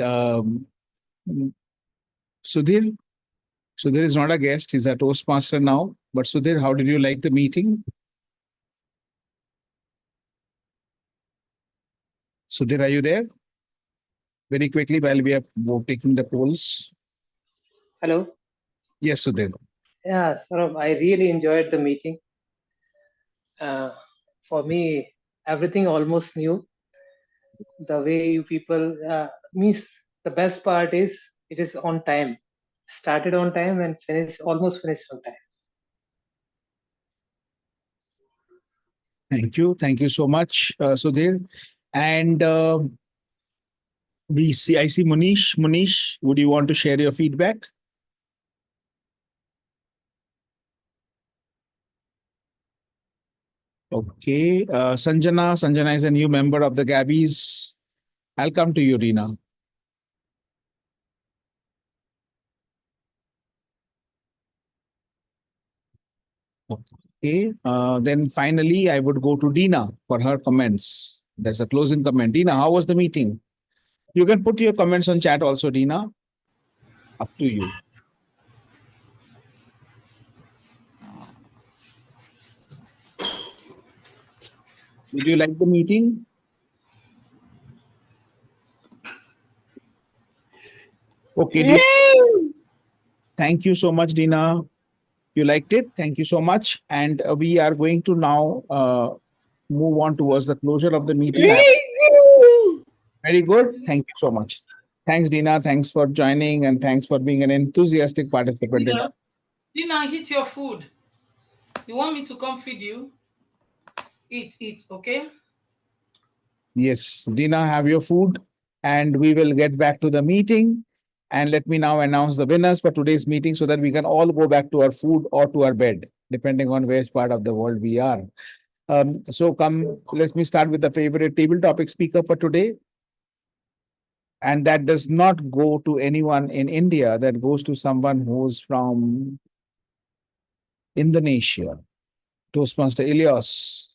Sudhir. Sudhir is not a guest. He's a Toastmaster now. But Sudhir, how did you like the meeting? Sudhir, are you there? Very quickly, while we are taking the polls. Hello. Yes, Sudhir. Yeah, Saurabh, I really enjoyed the meeting. For me, everything almost new. The way you people means the best part is it is on time. Started on time and almost finished on time. Thank you. Thank you so much, Sudhir. And I see Munish. Munish, would you want to share your feedback? Okay. Sanjana. Sanjana is a new member of the Gabbys. I'll come to you, Reena. Okay. Then finally, I would go to Dina for her comments. There's a closing comment. Dina, how was the meeting? You can put your comments on chat also, Dina. Up to you. Did you like the meeting? Okay. Dina. Thank you so much, Dina. You liked it. Thank you so much. And we are going to now move on towards the closure of the meeting. Very good. Thank you so much. Thanks, Dina. Thanks for joining and thanks for being an enthusiastic participant. Dina, eat your food. You want me to come feed you? Eat, okay? Yes, Dina, have your food and we will get back to the meeting. And let me now announce the winners for today's meeting so that we can all go back to our food or to our bed, depending on which part of the world we are. So let me start with the favorite table topic speaker for today. And that does not go to anyone in India, that goes to someone who's from Indonesia, Toastmaster Ilyas.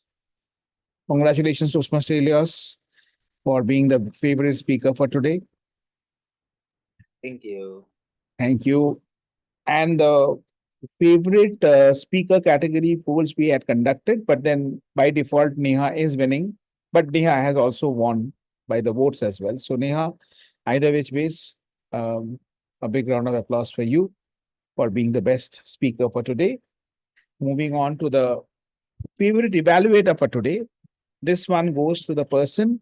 Congratulations, Toastmaster Ilyas, for being the favorite speaker for today. Thank you. Thank you. And the favorite speaker category polls we had conducted, but then by default, Neha is winning. But Neha has also won by the votes as well. So Neha, either which ways, a big round of applause for you for being the best speaker for today. Moving on to the favorite evaluator for today. This one goes to the person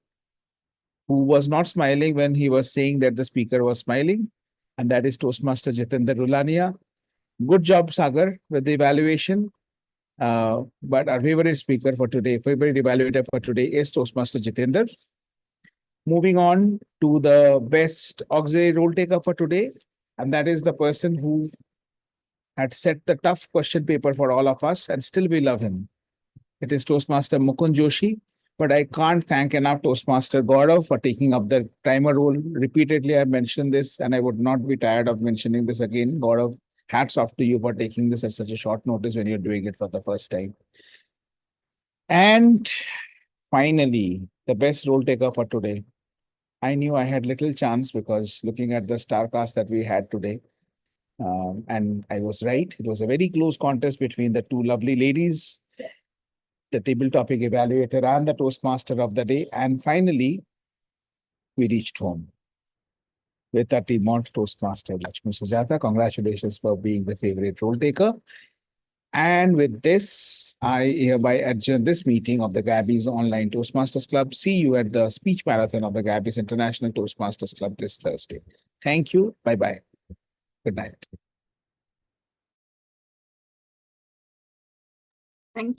who was not smiling when he was saying that the speaker was smiling, and that is Toastmaster Jitender Rulaniya. Good job, Sagar, with the evaluation. But our favorite speaker for today, favorite evaluator for today is Toastmaster Jitender. Moving on to the best auxiliary role taker for today, and that is the person who had set the tough question paper for all of us, and still we love him. It is Toastmaster Mukund Joshi. But I can't thank enough Toastmaster Gaurav for taking up the timer role. Repeatedly, I mentioned this, and I would not be tired of mentioning this again. Gaurav, hats off to you for taking this at such a short notice when you're doing it for the first time. And finally, the best role taker for today. I knew I had little chance because looking at the star cast that we had today, and I was right. It was a very close contest between the two lovely ladies, the table topic evaluator and the Toastmaster of the day. And finally, we reached home with the TMOD Toastmaster, Lakshmi Sujatha. Congratulations for being the favorite role taker. And with this, I hereby adjourn this meeting of the Gabbys Online Toastmasters Club. See you at the speech marathon of the Gabbys International Toastmasters Club this Thursday. Thank you. Bye-bye. Good night. Thank you.